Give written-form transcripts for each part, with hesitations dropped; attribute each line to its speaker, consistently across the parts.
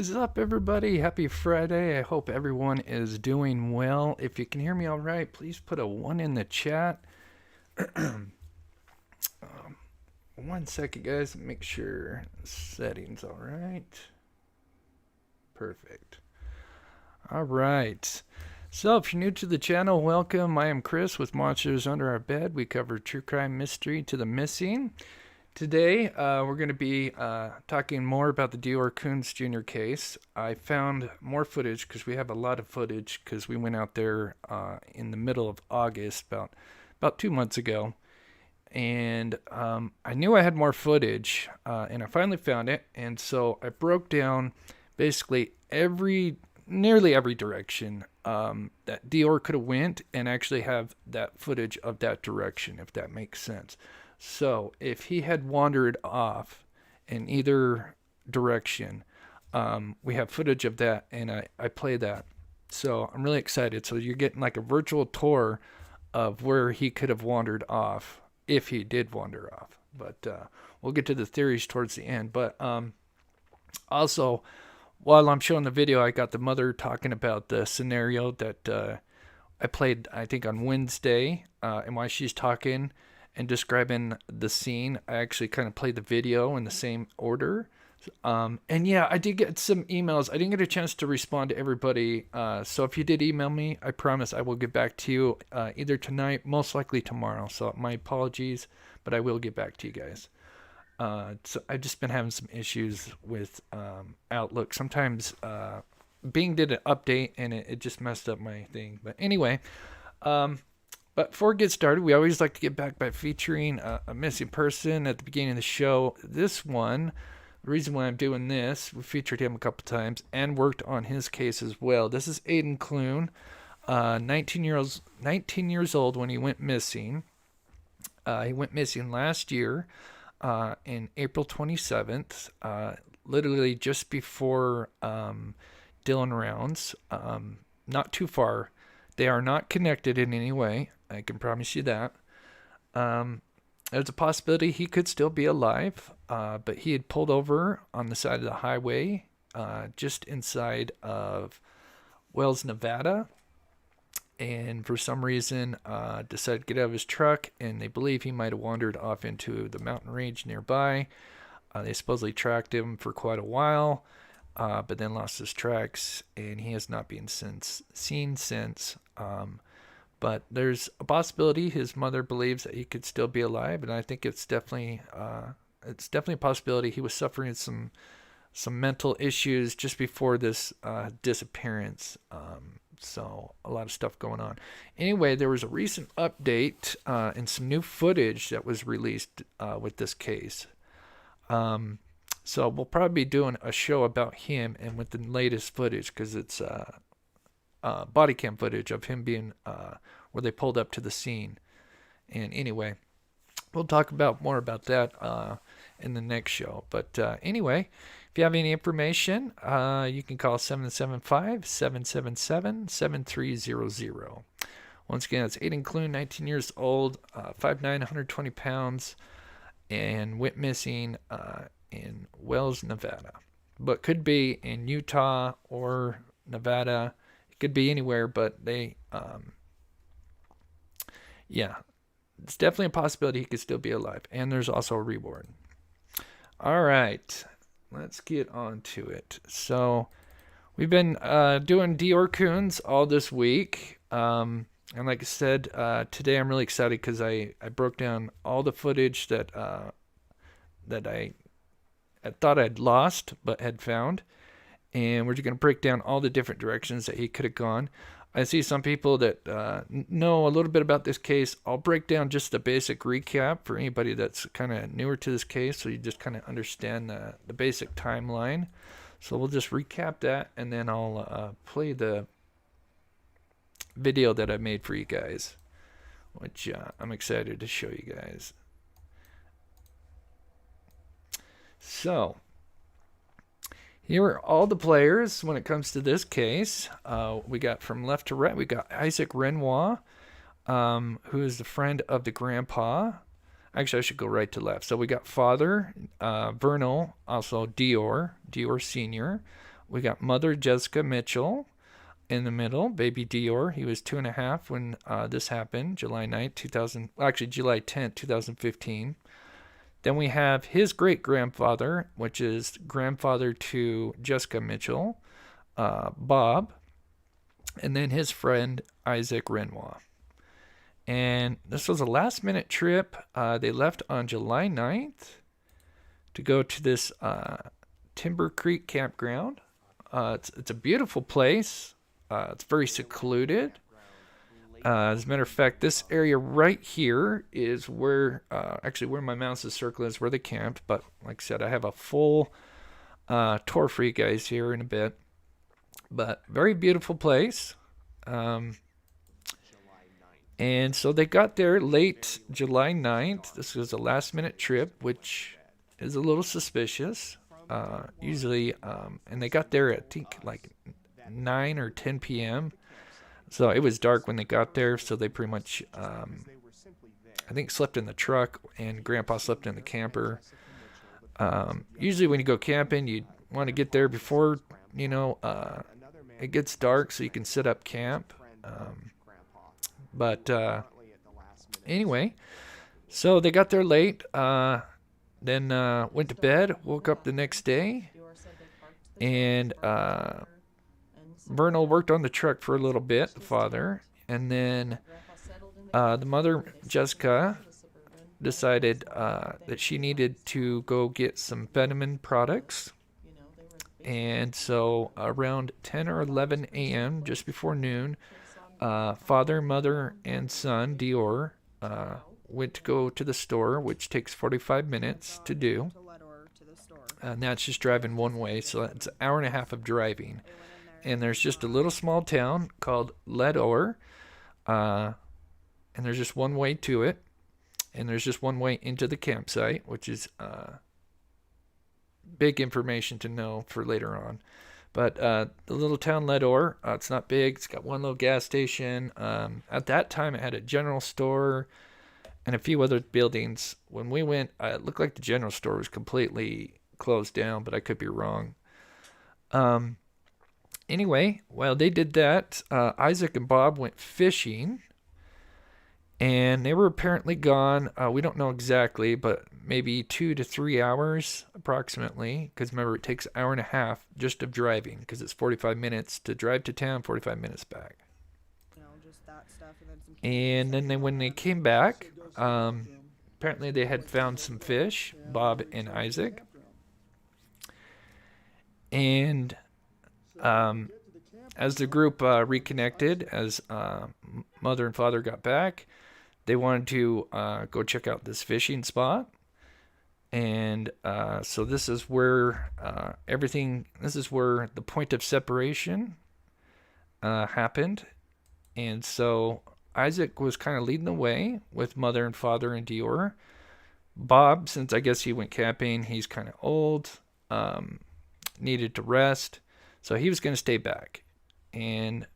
Speaker 1: Is up, everybody? Happy Friday. I hope everyone is doing well. If you can hear me all right, please put a 1 in the chat. 1 second, guys. Make sure settings all right. Perfect. All right. So, if you're new to the channel, welcome. I am Chris with Monsters Under Our Bed. We cover true crime, mystery to the missing. Today, we're going to be talking more about the DeOrr Kunz Jr. case. I found more footage because we have a lot of footage because we went out there in the middle of August, about 2 months ago. And I knew I had more footage, and I finally found it. And so I broke down basically nearly every direction that DeOrr could have went and actually have that footage of that direction, if that makes sense. So if he had wandered off in either direction, we have footage of that, and I play that. So I'm really excited. So you're getting like a virtual tour of where he could have wandered off if he did wander off. But we'll get to the theories towards the end. But also, while I'm showing the video, I got the mother talking about the scenario that I played, I think, on Wednesday, and while she's talking and describing the scene, I actually kind of played the video in the same order. And yeah, I did get some emails. I didn't get a chance to respond to everybody. So if you did email me, I promise I will get back to you either tonight, most likely tomorrow. So my apologies, but I will get back to you guys. So I've just been having some issues with Outlook. Sometimes Bing did an update and it just messed up my thing. But anyway, but before we get started, we always like to get back by featuring a missing person at the beginning of the show. This one, the reason why I'm doing this, we featured him a couple times and worked on his case as well. This is Aiden Cloon, 19 years old when he went missing. He went missing last year in April 27th, literally just before Dillon rounds. Not too far. They are not connected in any way. I can promise you that. There's a possibility he could still be alive, but he had pulled over on the side of the highway just inside of Wells, Nevada, and for some reason decided to get out of his truck, and they believe he might have wandered off into the mountain range nearby. They supposedly tracked him for quite a while, but then lost his tracks, and he has not been seen since. But there's a possibility his mother believes that he could still be alive, and I think it's definitely a possibility he was suffering some mental issues just before this disappearance. So a lot of stuff going on. Anyway, there was a recent update and some new footage that was released with this case. So we'll probably be doing a show about him and with the latest footage because it's body cam footage of him being where they pulled up to the scene. And anyway, we'll talk more about that in the next show. But anyway, if you have any information, you can call 775-777-7300. Once again, it's Aiden Cloon, 19 years old, 5'9", 120 pounds, and went missing in Wells, Nevada. But could be in Utah or Nevada. It could be anywhere, but they, yeah, it's definitely a possibility he could still be alive. And there's also a reward. All right, let's get on to it. So we've been doing DeOrr Kunz all this week. And like I said, today I'm really excited because I broke down all the footage that I thought I'd lost but had found. And we're just going to break down all the different directions that he could have gone. I see some people that know a little bit about this case. I'll break down just a basic recap for anybody that's kind of newer to this case, so you just kind of understand the basic timeline. So we'll just recap that, and then I'll play the video that I made for you guys, which I'm excited to show you guys. So here are all the players when it comes to this case. We got from left to right, we got Isaac Renoir, who is the friend of the grandpa. Actually, I should go right to left. So we got father, Vernal, also DeOrr Sr., We got mother Jessica Mitchell in the middle, baby DeOrr. He was 2.5 when this happened, July 9th, 2000, actually July 10th, 2015. Then we have his great-grandfather, which is grandfather to Jessica Mitchell, Bob, and then his friend Isaac Renoir. And this was a last-minute trip. They left on July 9th to go to this Timber Creek campground. It's a beautiful place. It's very secluded. As a matter of fact, this area right here is where, actually where my mouse is circling is where they camped. But like I said, I have a full tour for you guys here in a bit. But very beautiful place. And so they got there late July 9th. This was a last minute trip, which is a little suspicious. Usually, and they got there at, I think, like 9 or 10 p.m. So it was dark when they got there, so they pretty much, I think, slept in the truck, and Grandpa slept in the camper. Usually when you go camping, you want to get there before, it gets dark so you can set up camp. But anyway, so they got there late, then went to bed, woke up the next day, and Vernal worked on the truck for a little bit, the father, and then the mother, Jessica, decided that she needed to go get some vitamin products. And so around 10 or 11 a.m., just before noon, father, mother, and son, DeOrr, went to go to the store, which takes 45 minutes to do. And that's just driving one way, so that's an hour and a half of driving. And there's just a little small town called Leadore, and there's just one way to it, and there's just one way into the campsite, which is big information to know for later on. But the little town Leadore, it's not big. It's got one little gas station. At that time, it had a general store and a few other buildings. When we went, it looked like the general store was completely closed down, but I could be wrong. Anyway, while they did that, Isaac and Bob went fishing, and they were apparently gone. We don't know exactly, but maybe 2 to 3 hours approximately, because remember, it takes an hour and a half just of driving, because it's 45 minutes to drive to town, 45 minutes back. And then when they came back, apparently they had found some fish, Bob and Isaac. And as the group reconnected, as mother and father got back, they wanted to go check out this fishing spot. And so this is where this is where the point of separation happened. And so Isaac was kind of leading the way with mother and father and DeOrr. Bob, since I guess he went camping, he's kind of old, needed to rest. So he was going to stay back. And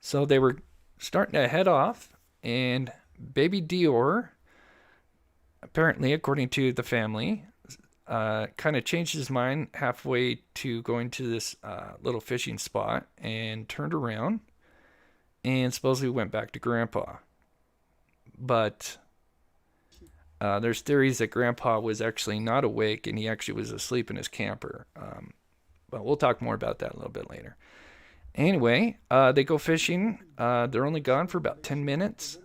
Speaker 1: so they were starting to head off, and baby DeOrr, apparently, according to the family, kind of changed his mind halfway to going to this little fishing spot and turned around and supposedly went back to Grandpa. But there's theories that Grandpa was actually not awake and he actually was asleep in his camper. But we'll talk more about that a little bit later. Anyway, they go fishing. They're only gone for about 10 minutes.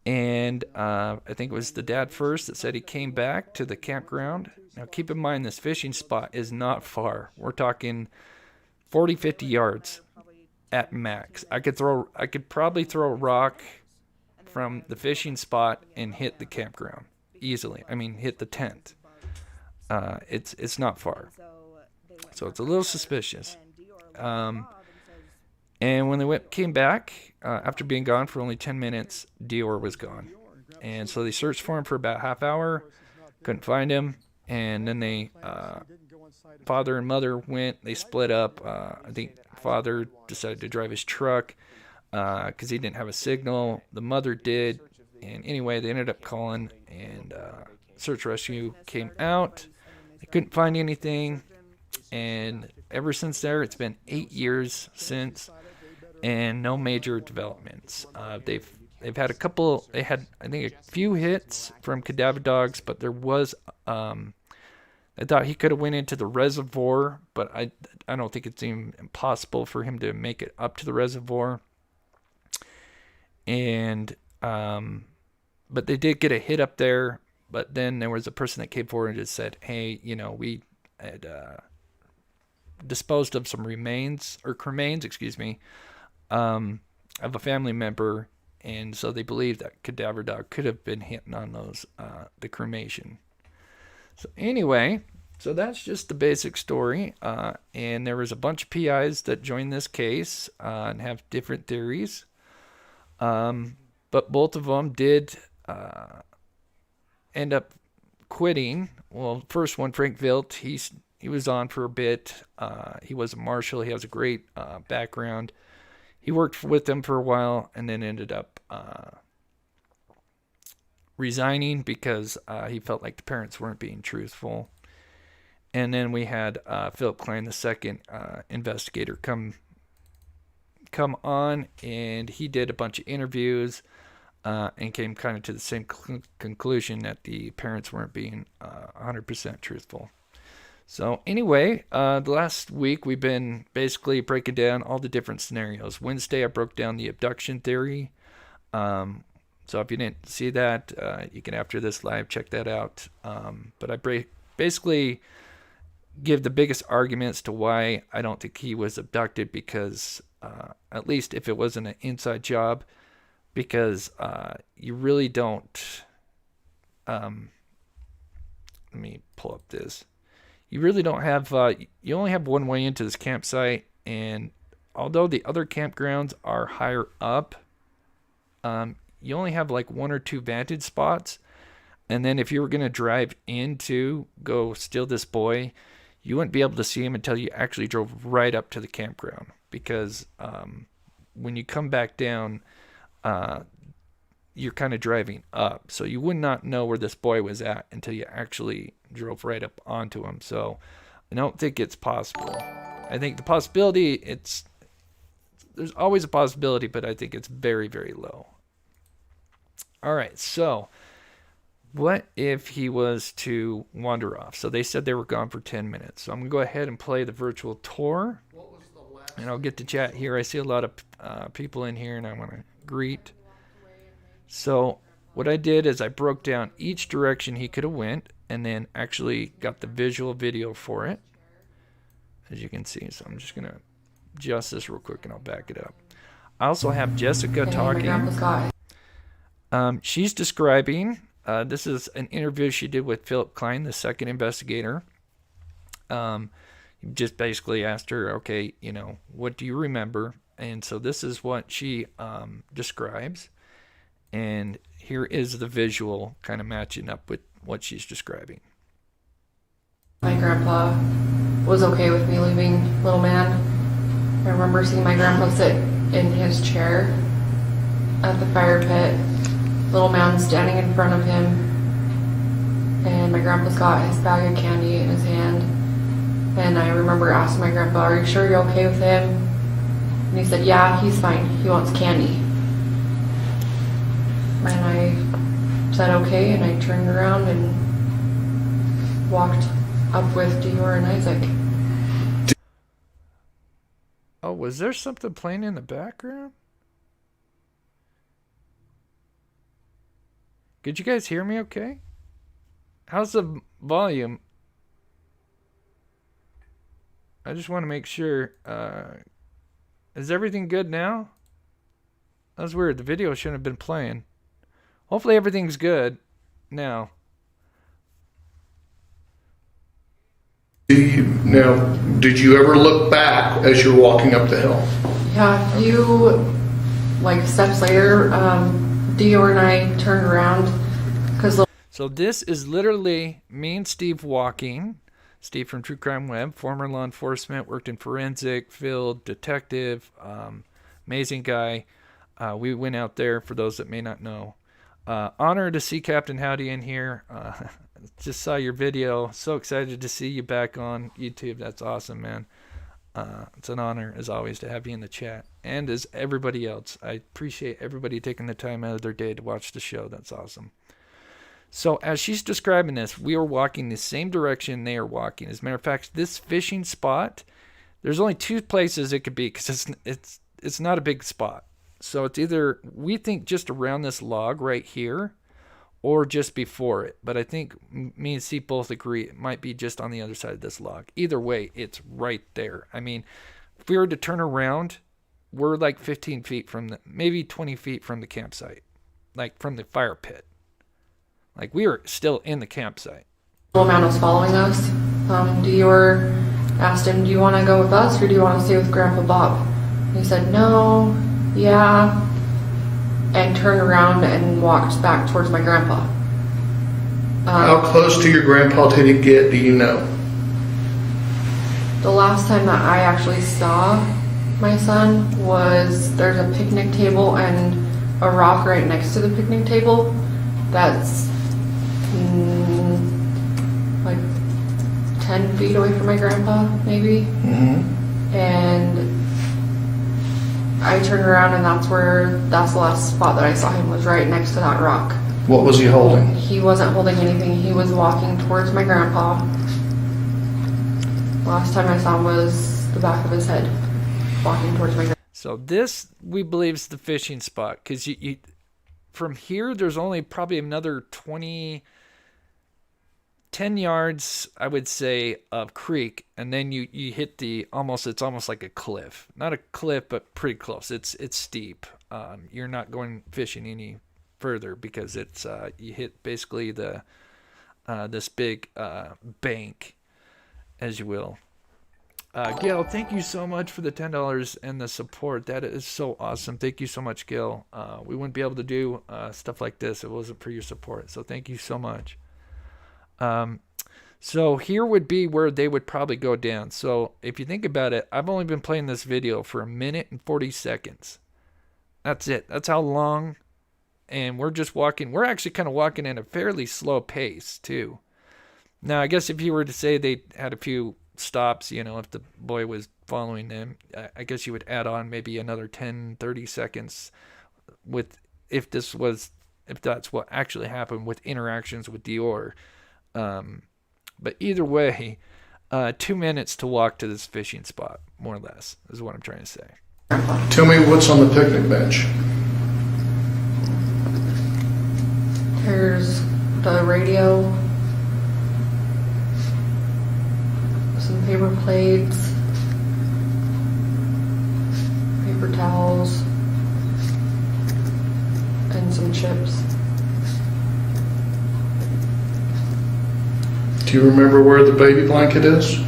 Speaker 1: And I think it was the dad first that said he came back to the campground. Now, keep in mind, this fishing spot is not far. We're talking 40, 50 yards at max. I could probably throw a rock from the fishing spot and hit the campground easily. I mean, hit the tent. It's not far. So it's a little suspicious. And when they came back, after being gone for only 10 minutes, DeOrr was gone. And so they searched for him for about half hour, couldn't find him. And then they, father and mother went, they split up. I think father decided to drive his truck because he didn't have a signal. The mother did. And anyway, they ended up calling, and search rescue came out. They couldn't find anything. And ever since there, it's been 8 years since, and no major developments. They've had a couple. They had, I think, a few hits from cadaver dogs, but there was. I thought he could have went into the reservoir, but I don't think it's even impossible for him to make it up to the reservoir. And but they did get a hit up there. But then there was a person that came forward and just said, "Hey, we had disposed of some cremains, excuse me, of a family member, and so they believe that cadaver dog could have been hitting on those the cremation." So anyway, so that's just the basic story, and there was a bunch of PIs that joined this case and have different theories, but both of them did end up quitting. Well, first one, Frank Vilt, he was on for a bit. He was a marshal. He has a great background. He worked with them for a while and then ended up resigning because he felt like the parents weren't being truthful. And then we had Philip Klein, the second investigator, come on, and he did a bunch of interviews and came kind of to the same conclusion that the parents weren't being 100% truthful. So anyway, the last week we've been basically breaking down all the different scenarios. Wednesday I broke down the abduction theory. So if you didn't see that, you can, after this live, check that out. But I basically give the biggest arguments to why I don't think he was abducted, because at least if it wasn't an inside job, because you really don't, let me pull up this. You really don't have, you only have one way into this campsite, and although the other campgrounds are higher up, you only have like 1 or 2 vantage spots. And then if you were going to drive in to go steal this boy, you wouldn't be able to see him until you actually drove right up to the campground, because when you come back down, you're kind of driving up, so you would not know where this boy was at until you actually drove right up onto him. So I don't think it's possible. I think the possibility, there's always a possibility, but I think it's very, very low. All right, so what if he was to wander off? So they said they were gone for 10 minutes. So I'm going to go ahead and play the virtual tour, and I'll get to chat here. I see a lot of people in here, and I want to greet. So what I did is I broke down each direction he could have went, and then actually got the visual video for it, as you can see. So I'm just going to adjust this real quick, and I'll back it up. I also have Jessica talking. She's describing, this is an interview she did with Philip Klein, the second investigator. Just basically asked her, okay, what do you remember? And so this is what she describes. And here is the visual kind of matching up with what she's describing.
Speaker 2: My grandpa was okay with me leaving little man. I remember seeing my grandpa sit in his chair at the fire pit, little man standing in front of him, and my grandpa's got his bag of candy in his hand. And I remember asking my grandpa, "Are you sure you're okay with him?" And he said, "Yeah, he's fine. He wants candy." And I said okay, and I turned around and walked up with DeOrr and Isaac.
Speaker 1: Oh, was there something playing in the background? Could you guys hear me okay? How's the volume? I just want to make sure. Is everything good now? That's weird. The video shouldn't have been playing. Hopefully everything's good now.
Speaker 3: Now, did you ever look back as you were walking up the hill?
Speaker 2: Yeah, a few steps later, DeOrr and I turned around because.
Speaker 1: So this is literally me and Steve walking. Steve from True Crime Web, former law enforcement, worked in forensic, field, detective, amazing guy. We went out there, for those that may not know. Honored to see Captain Howdy in here. just saw your video. So excited to see you back on YouTube. That's awesome, man. It's an honor, as always, to have you in the chat. And as everybody else, I appreciate everybody taking the time out of their day to watch the show. That's awesome. So as she's describing this, we are walking the same direction they are walking. As a matter of fact, this fishing spot, there's only two places it could be because it's not a big spot. So it's either, we think, just around this log right here or just before it. But I think me and Steve both agree it might be just on the other side of this log. Either way, it's right there. I mean, if we were to turn around, we're like 15 feet from maybe 20 feet from the campsite, like from the fire pit. Like, we were still in the campsite.
Speaker 2: Little man was following us. DeOrr asked him, do you want to go with us or do you want to stay with Grandpa Bob? And he said, no, yeah, and turned around and walked back towards my grandpa.
Speaker 3: How close to your grandpa did he get, do you know?
Speaker 2: The last time that I actually saw my son was, there's a picnic table and a rock right next to the picnic table that's like 10 feet away from my grandpa, maybe.
Speaker 3: Mm-hmm.
Speaker 2: And I turned around and that's the last spot that I saw him, was right next to that rock.
Speaker 3: What was he holding?
Speaker 2: He wasn't holding anything. He was walking towards my grandpa. Last time I saw him was the back of his head, walking towards my grandpa.
Speaker 1: So this, we believe, is the fishing spot, because you from here, there's only probably another 10 yards, I would say, of creek, and then you hit it's almost like a cliff. Not a cliff, but pretty close. It's steep. You're not going fishing any further because it's you hit basically this big bank, as you will. Gail, thank you so much for the $10 and the support. That is so awesome. Thank you so much, Gail. We wouldn't be able to do stuff like this if it wasn't for your support. So thank you so much. So here would be where they would probably go down. So if you think about it, I've only been playing this video for 1 minute and 40 seconds. That's it. That's how long. And we're just walking. We're actually kind of walking at a fairly slow pace too. Now, I guess if you were to say they had a few stops, if the boy was following them, I guess you would add on maybe another 10, 30 seconds if that's what actually happened with interactions with DeOrr. But either way, 2 minutes to walk to this fishing spot, more or less, is what I'm trying to say.
Speaker 3: Tell me what's on the picnic bench.
Speaker 2: There's the radio, some paper plates, paper towels, and some chips.
Speaker 3: Do you remember where the baby blanket is?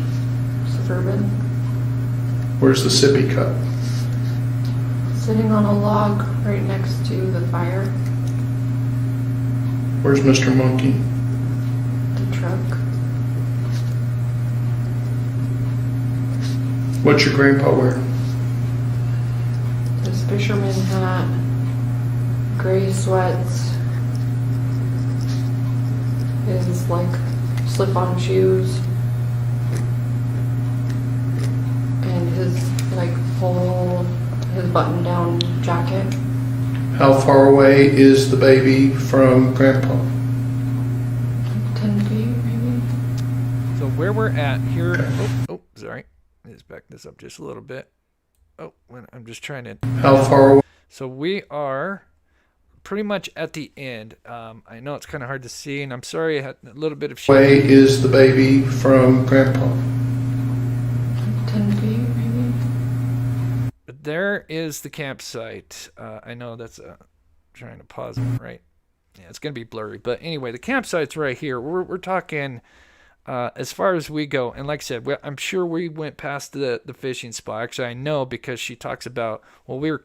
Speaker 2: Suburban.
Speaker 3: Where's the sippy cup?
Speaker 2: Sitting on a log right next to the fire.
Speaker 3: Where's Mr. Monkey?
Speaker 2: The truck.
Speaker 3: What's your grandpa wear?
Speaker 2: His fisherman hat, gray sweats, his slip-on shoes, and his his button-down jacket.
Speaker 3: How far away is the baby from grandpa?
Speaker 2: 10 feet, maybe.
Speaker 1: So where we're at here,
Speaker 3: Okay.
Speaker 1: Sorry, let's back this up just a little bit. I'm just trying to.
Speaker 3: How far away?
Speaker 1: So we are pretty much at the end. I know it's kind of hard to see, and I'm sorry I had a little bit of
Speaker 3: Away is the baby from grandpa?
Speaker 2: 10 feet, maybe.
Speaker 1: But there is the campsite. I know that's trying to pause it, right? Yeah, it's going to be blurry. But anyway, the campsite's right here. We're talking as far as we go. And like I said, I'm sure we went past the fishing spot. Actually, I know because she talks about, we were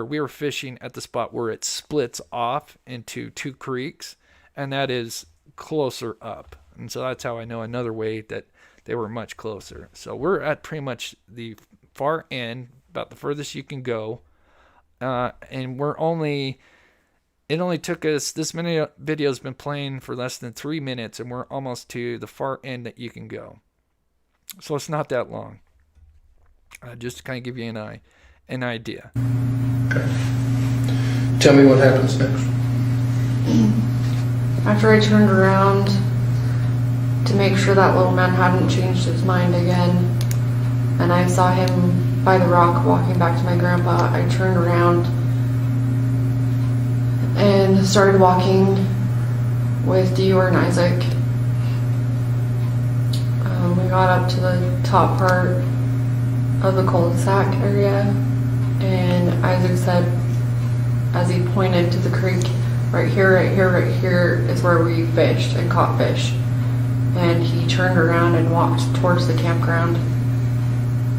Speaker 1: we were fishing at the spot where it splits off into two creeks. And that is closer up. And so that's how I know another way that they were much closer. So we're at pretty much the far end, about the furthest you can go. And we're only it only took us, this many video's been playing for less than 3 minutes, and we're almost to the far end that you can go. So it's not that long. Just to kind of give you an idea.
Speaker 3: Okay. Tell me what happens next.
Speaker 2: After I turned around to make sure that little man hadn't changed his mind again, and I saw him by the rock walking back to my grandpa, I turned around and started walking with DeOrr and Isaac. We got up to the top part of the cul-de-sac area, and Isaac said, as he pointed to the creek, right here, right here, right here is where we fished and caught fish. And he turned around and walked towards the campground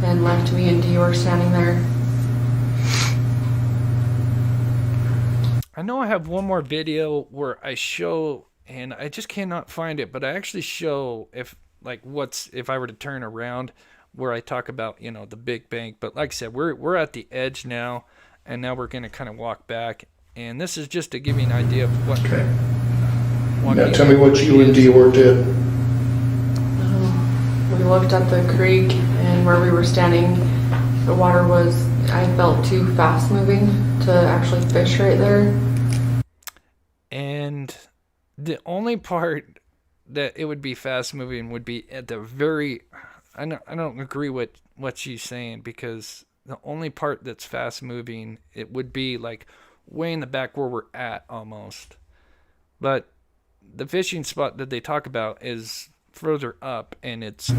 Speaker 2: and left me and DeOrr standing there.
Speaker 1: I know I have one more video where I show, and I just cannot find it, but I actually show if I were to turn around, where I talk about, you know, the big bank. But like I said, we're at the edge now, and now we're going to kind of walk back. And this is just to give you an idea of what.
Speaker 3: Okay. Now tell me what you and DeOrr did.
Speaker 2: We looked at the creek, and where we were standing, the water was, I felt, too fast moving to actually fish right there.
Speaker 1: And the only part that it would be fast moving would be at the very, I don't agree with what she's saying, because the only part that's fast moving, it would be like way in the back where we're at almost. But the fishing spot that they talk about is further up, and it's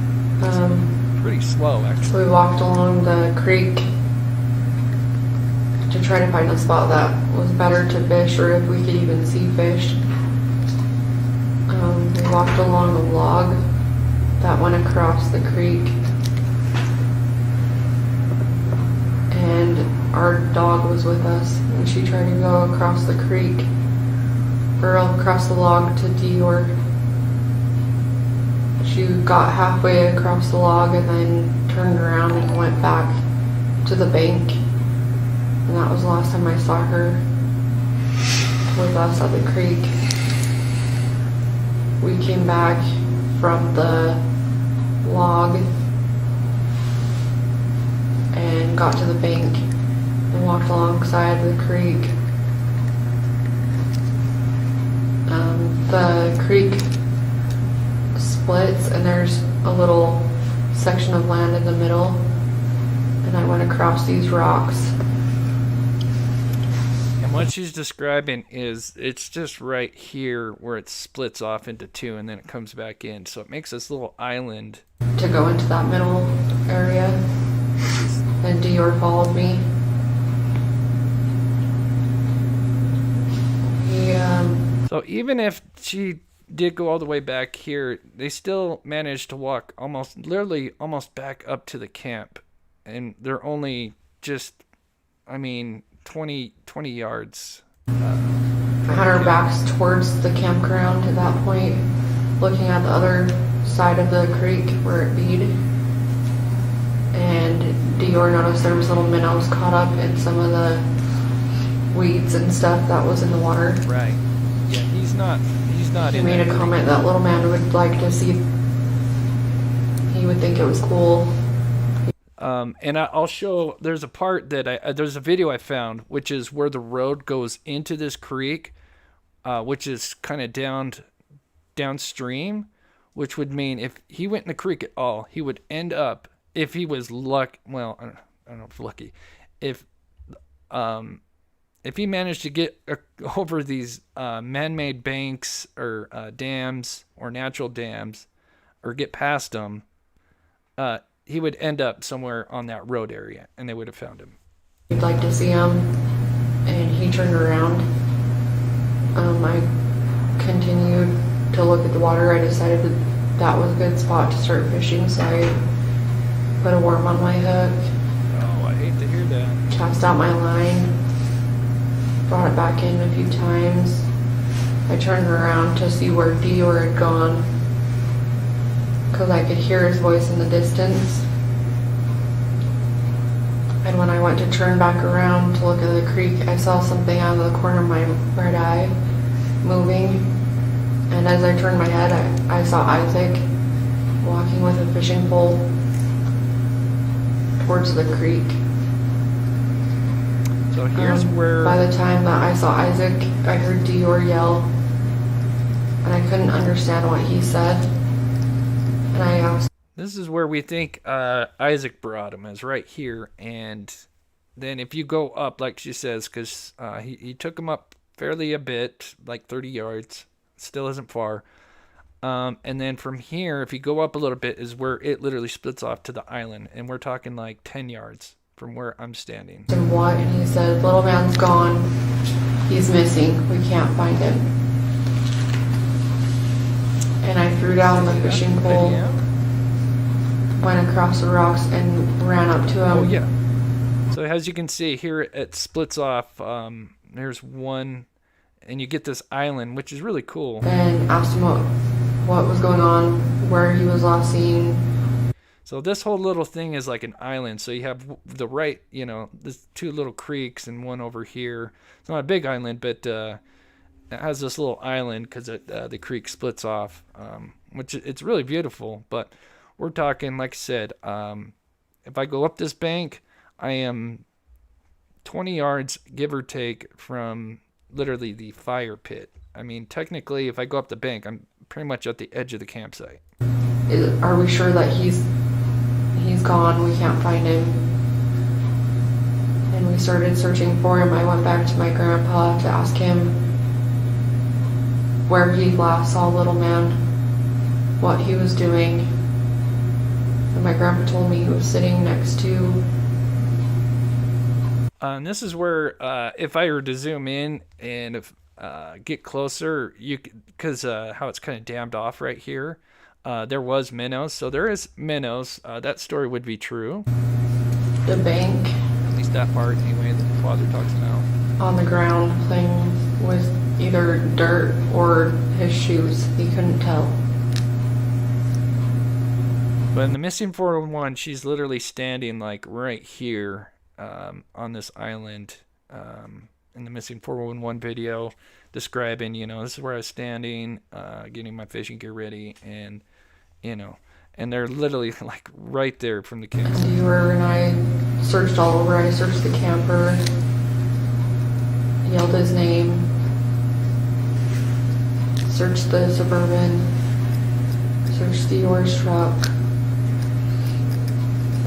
Speaker 1: pretty slow actually.
Speaker 2: So we walked along the creek to try to find a spot that was better to fish, or if we could even see fish. We walked along a log that went across the creek, and our dog was with us, and she tried to go across the creek, or across the log to DeOrr. She got halfway across the log and then turned around and went back to the bank, and that was the last time I saw her with us at the creek. We came back from the log and got to the bank and walked alongside the creek. The creek splits, and there's a little section of land in the middle, and I went across these rocks.
Speaker 1: And what she's describing is it's just right here where it splits off into two, and then it comes back in. So it makes this little island
Speaker 2: To go into that middle area, and DeOrr followed me.
Speaker 1: So even if she did go all the way back here, they still managed to walk literally almost back up to the camp. And they're only just, 20 yards.
Speaker 2: I had our backs towards the campground at that point, looking at the other side of the creek where it bead. And DeOrr noticed there was little minnows caught up in some of the weeds and stuff that was in the water.
Speaker 1: Right. Yeah, he's not
Speaker 2: He
Speaker 1: in
Speaker 2: made a
Speaker 1: that
Speaker 2: comment that little man would like to see. He would think it was cool.
Speaker 1: And I'll show, there's a part that there's a video I found, which is where the road goes into this creek, which is kind of downstream, which would mean if he went in the creek at all, he would end up, if he was I don't know if lucky, if he managed to get over these man-made banks or dams or natural dams, or get past them, he would end up somewhere on that road area, and they would have found him.
Speaker 2: We'd like to see him, and he turned around. I continued to look at the water. I decided that was a good spot to start fishing, so I put a worm on my hook.
Speaker 1: Oh, I hate to hear that.
Speaker 2: Cast out my line, brought it back in a few times. I turned around to see where DeOrr had gone, because I could hear his voice in the distance. And when I went to turn back around to look at the creek, I saw something out of the corner of my right eye moving. And as I turned my head, I saw Isaac walking with a fishing pole towards the creek.
Speaker 1: So here's where...
Speaker 2: By the time that I saw Isaac, I heard DeOrr yell, and I couldn't understand what he said. And I asked...
Speaker 1: This is where we think Isaac brought him, is right here. And then if you go up, like she says, because he took him up fairly a bit, like 30 yards. Still isn't far. And then from here, if you go up a little bit, is where it literally splits off to the island. And we're talking like 10 yards from where I'm standing.
Speaker 2: And what? And he said, little man's gone. He's missing. We can't find him. And I threw down the fishing pole, went across the rocks, and ran up to him.
Speaker 1: Oh, yeah. So as you can see here, it splits off. There's one, and you get this island, which is really cool.
Speaker 2: And asked him what was going on, where he was last seen.
Speaker 1: So this whole little thing is like an island. So you have the right, there's two little creeks and one over here. It's not a big island, but it has this little island because the creek splits off, which it's really beautiful. But we're talking, like I said, if I go up this bank, I am 20 yards, give or take, from literally the fire pit. I mean, technically, if I go up the bank, I'm pretty much at the edge of the campsite.
Speaker 2: Are we sure that he's gone? We can't find him. And we started searching for him. I went back to my grandpa to ask him where he last saw little man, what he was doing. And my grandpa told me he was sitting next to...
Speaker 1: And this is where, if I were to zoom in and get closer, because how it's kind of dammed off right here, there was minnows. So there is minnows. That story would be true.
Speaker 2: The bank.
Speaker 1: At least that part, anyway, that the father talks about.
Speaker 2: On the ground, playing with either dirt or his shoes. He couldn't tell.
Speaker 1: But in the missing 411, she's literally standing like right here. On this island, in the missing 411 video, describing, this is where I was standing, getting my fishing gear ready, and, and they're literally like right there from the camper.
Speaker 2: DeOrr and I searched all over. I searched the camper, yelled his name, searched the Suburban, searched DeOrr's truck,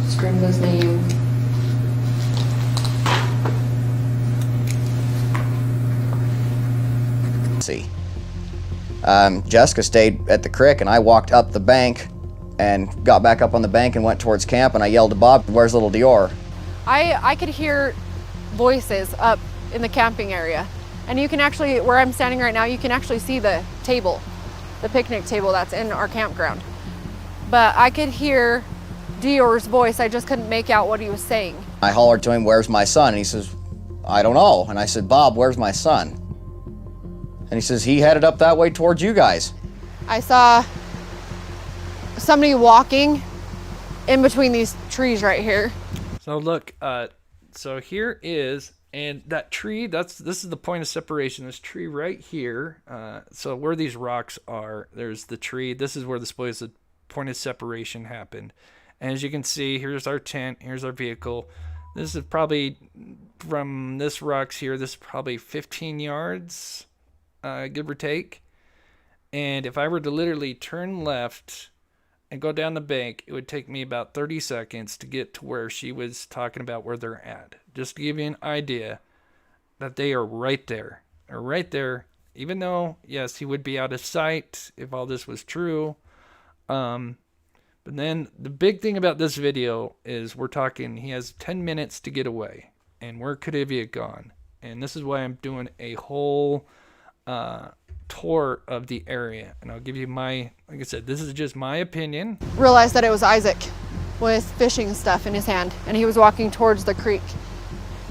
Speaker 2: screamed his name.
Speaker 4: Jessica stayed at the creek, and I walked up the bank and got back up on the bank and went towards camp, and I yelled to Bob, "Where's little DeOrr?"
Speaker 5: I could hear voices up in the camping area, and you can actually, where I'm standing right now, you can actually see the table, the picnic table that's in our campground. But I could hear DeOrr's voice. I just couldn't make out what he was saying.
Speaker 4: I hollered to him, "Where's my son?" And he says, "I don't know." And I said, "Bob, where's my son?" And he says, "He headed up that way towards you guys."
Speaker 5: I saw somebody walking in between these trees right here.
Speaker 1: So look, so here is, and that tree, this is the point of separation. This tree right here. So where these rocks are, there's the tree. This is where the point of separation happened. And as you can see, here's our tent. Here's our vehicle. This is probably from this rocks here. This is probably 15 yards. Give or take. And if I were to literally turn left and go down the bank, it would take me about 30 seconds to get to where she was talking about where they're at. Just to give you an idea that they are right there. They're right there. Even though, yes, he would be out of sight if all this was true. But then the big thing about this video is we're talking, he has 10 minutes to get away. And where could he have gone? And this is why I'm doing a whole tour of the area, and I'll give you like I said, this is just my opinion.
Speaker 5: Realized that it was Isaac with fishing stuff in his hand, and he was walking towards the creek.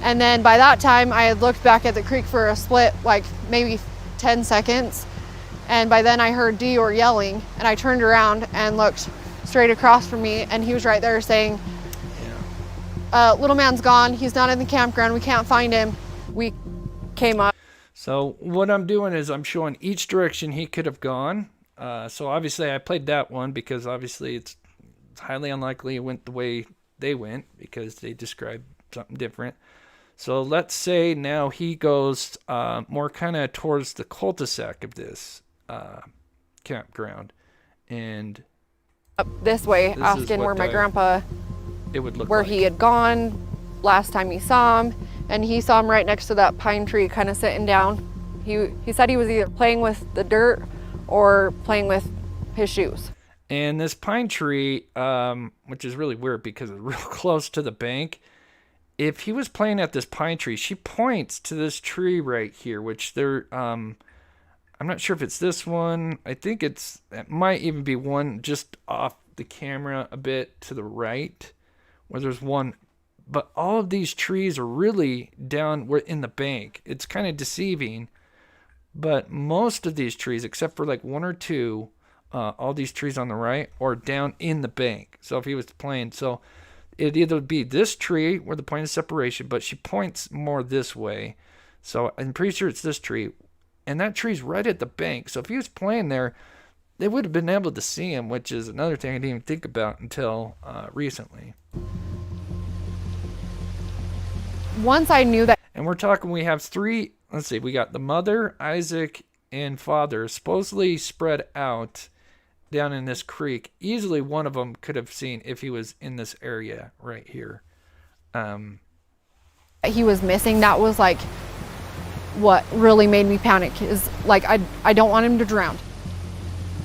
Speaker 5: And then by that time, I had looked back at the creek for a split, like maybe 10 seconds. And by then I heard DeOrr yelling, and I turned around and looked straight across from me, and he was right there saying, little man's gone. He's not in the campground. We can't find him. We came up.
Speaker 1: So what I'm doing is I'm showing each direction he could have gone. So obviously I played that one because obviously it's highly unlikely it went the way they went because they described something different. So let's say now he goes more kind of towards the cul-de-sac of this campground. And
Speaker 5: Up this way,
Speaker 1: This is
Speaker 5: asking
Speaker 1: what
Speaker 5: where my
Speaker 1: the-
Speaker 5: grandpa,
Speaker 1: it would look
Speaker 5: where
Speaker 1: like.
Speaker 5: he had gone last time he saw him. And he saw him right next to that pine tree, kind of sitting down. He said he was either playing with the dirt or playing with his shoes.
Speaker 1: And this pine tree, which is really weird because it's real close to the bank. If he was playing at this pine tree, she points to this tree right here, which I'm not sure if it's this one. I think it might even be one just off the camera a bit to the right, where there's one. But all of these trees are really down in the bank. It's kind of deceiving. But most of these trees, except for like one or two, all these trees on the right are down in the bank. So if he was playing, so it'd either be this tree where the point of separation, but she points more this way. So I'm pretty sure it's this tree. And that tree's right at the bank. So if he was playing there, they would have been able to see him, which is another thing I didn't even think about until recently.
Speaker 5: Once I knew that
Speaker 1: And we're talking, we have three, let's see, we got the mother, Isaac, and father supposedly spread out down in this creek. Easily one of them could have seen if he was in this area right here.
Speaker 5: he was missing, that was like what really made me panic, is like I don't want him to drown.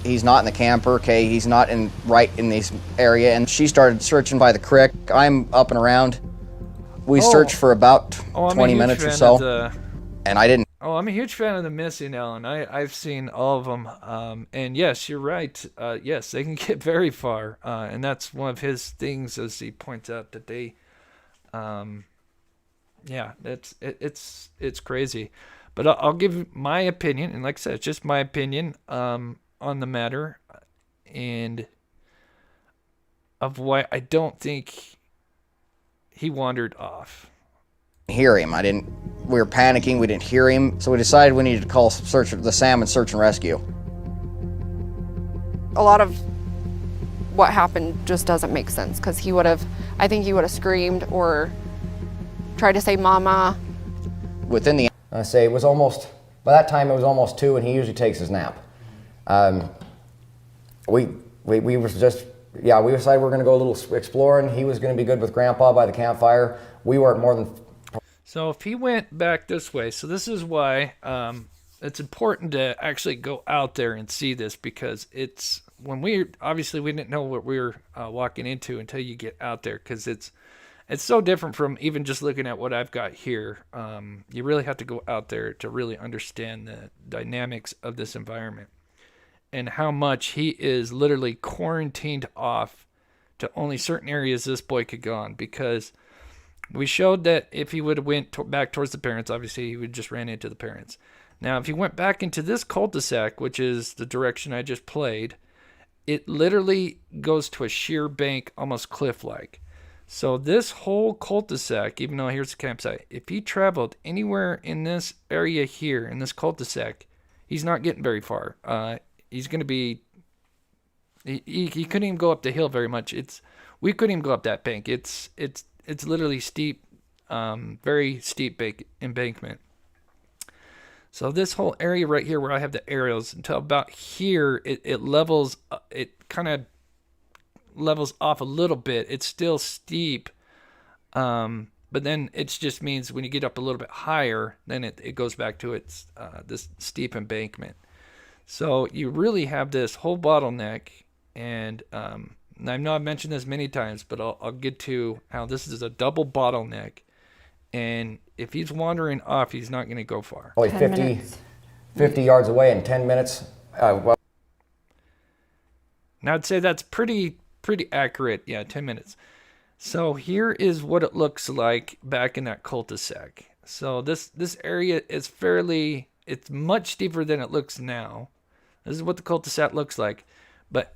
Speaker 4: He's not in the camper, okay? He's not right in this area. And she started searching by the creek. I'm up and around. We searched for about
Speaker 1: I'm a
Speaker 4: 20
Speaker 1: huge
Speaker 4: minutes or
Speaker 1: fan
Speaker 4: so.
Speaker 1: of the-
Speaker 4: And I didn't.
Speaker 1: I'm a huge fan of the missing, Ellen. I've seen all of them. And yes, you're right. Yes, they can get very far. And that's one of his things, as he points out, that they, yeah, it's crazy. But I'll give my opinion, and like I said, it's just my opinion on the matter, and of why I don't think he wandered off.
Speaker 4: Hear him. We were panicking. We didn't hear him. So we decided we needed to call the salmon search and rescue.
Speaker 5: A lot of what happened just doesn't make sense, because I think he would have screamed or tried to say mama.
Speaker 4: Within the, I say it was almost, by that time it was almost 2 and he usually takes his nap. We were just, yeah, we decided we were going to go a little exploring. He was going to be good with Grandpa by the campfire. We weren't more than...
Speaker 1: So if he went back this way, so this is why it's important to actually go out there and see this, because it's, when we didn't know what we were walking into until you get out there, because it's so different from even just looking at what I've got here. You really have to go out there to really understand the dynamics of this environment and how much he is literally quarantined off to only certain areas this boy could go on, because we showed that if he would have went back towards the parents, obviously he would just ran into the parents. Now, if he went back into this cul-de-sac, which is the direction I just played, it literally goes to a sheer bank, almost cliff-like. So this whole cul-de-sac, even though here's the campsite, if he traveled anywhere in this area here, in this cul-de-sac, he's not getting very far. He's going to be... He couldn't even go up the hill very much. We couldn't even go up that bank. It's literally steep, very steep embankment. So this whole area right here where I have the aerials, until about here, it levels, it kind of levels off a little bit. It's still steep, but then it just means when you get up a little bit higher, then it goes back to its this steep embankment. So you really have this whole bottleneck, and I know I've mentioned this many times, but I'll get to how this is a double bottleneck, and if he's wandering off, he's not going to go far.
Speaker 4: Only 50 yards away in 10 minutes. Well,
Speaker 1: Now I'd say that's pretty accurate. Yeah, 10 minutes. So here is what it looks like back in that cul-de-sac. So this area is it's much steeper than it looks now. This is what the cul-de-sac looks like. But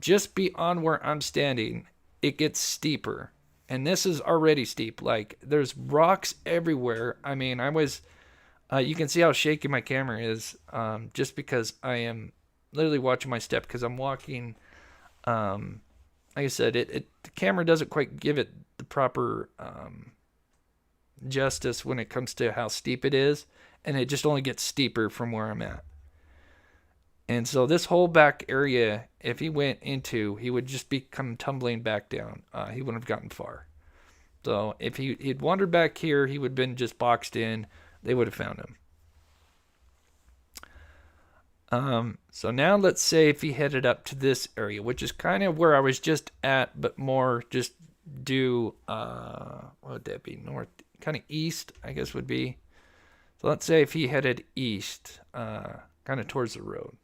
Speaker 1: just beyond where I'm standing, it gets steeper. And this is already steep. Like, there's rocks everywhere. I mean, you can see how shaky my camera is, just because I am literally watching my step, because I'm walking. Like I said, the camera doesn't quite give it the proper justice when it comes to how steep it is, and it just only gets steeper from where I'm at. And so this whole back area, if he went into, he would just come tumbling back down. He wouldn't have gotten far. So if he'd wandered back here, he would have been just boxed in. They would have found him. So now let's say if he headed up to this area, which is kind of where I was just at, but more just due, what would that be? North, kind of east, I guess would be. So let's say if he headed east, kind of towards the road.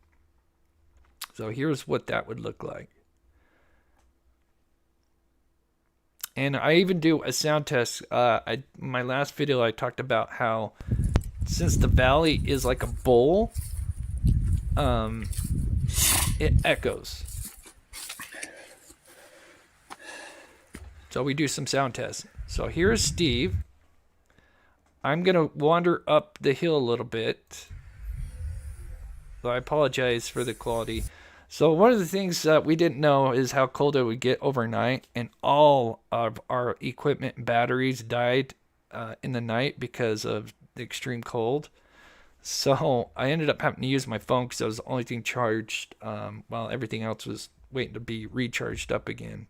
Speaker 1: So here's what that would look like. And I even do a sound test. My last video, I talked about how since the valley is like a bowl, it echoes. So we do some sound tests. So here's Steve. I'm going to wander up the hill a little bit. So I apologize for the quality. So one of the things that we didn't know is how cold it would get overnight, and all of our equipment and batteries died in the night because of the extreme cold. So I ended up having to use my phone because that was the only thing charged, while everything else was waiting to be recharged up again.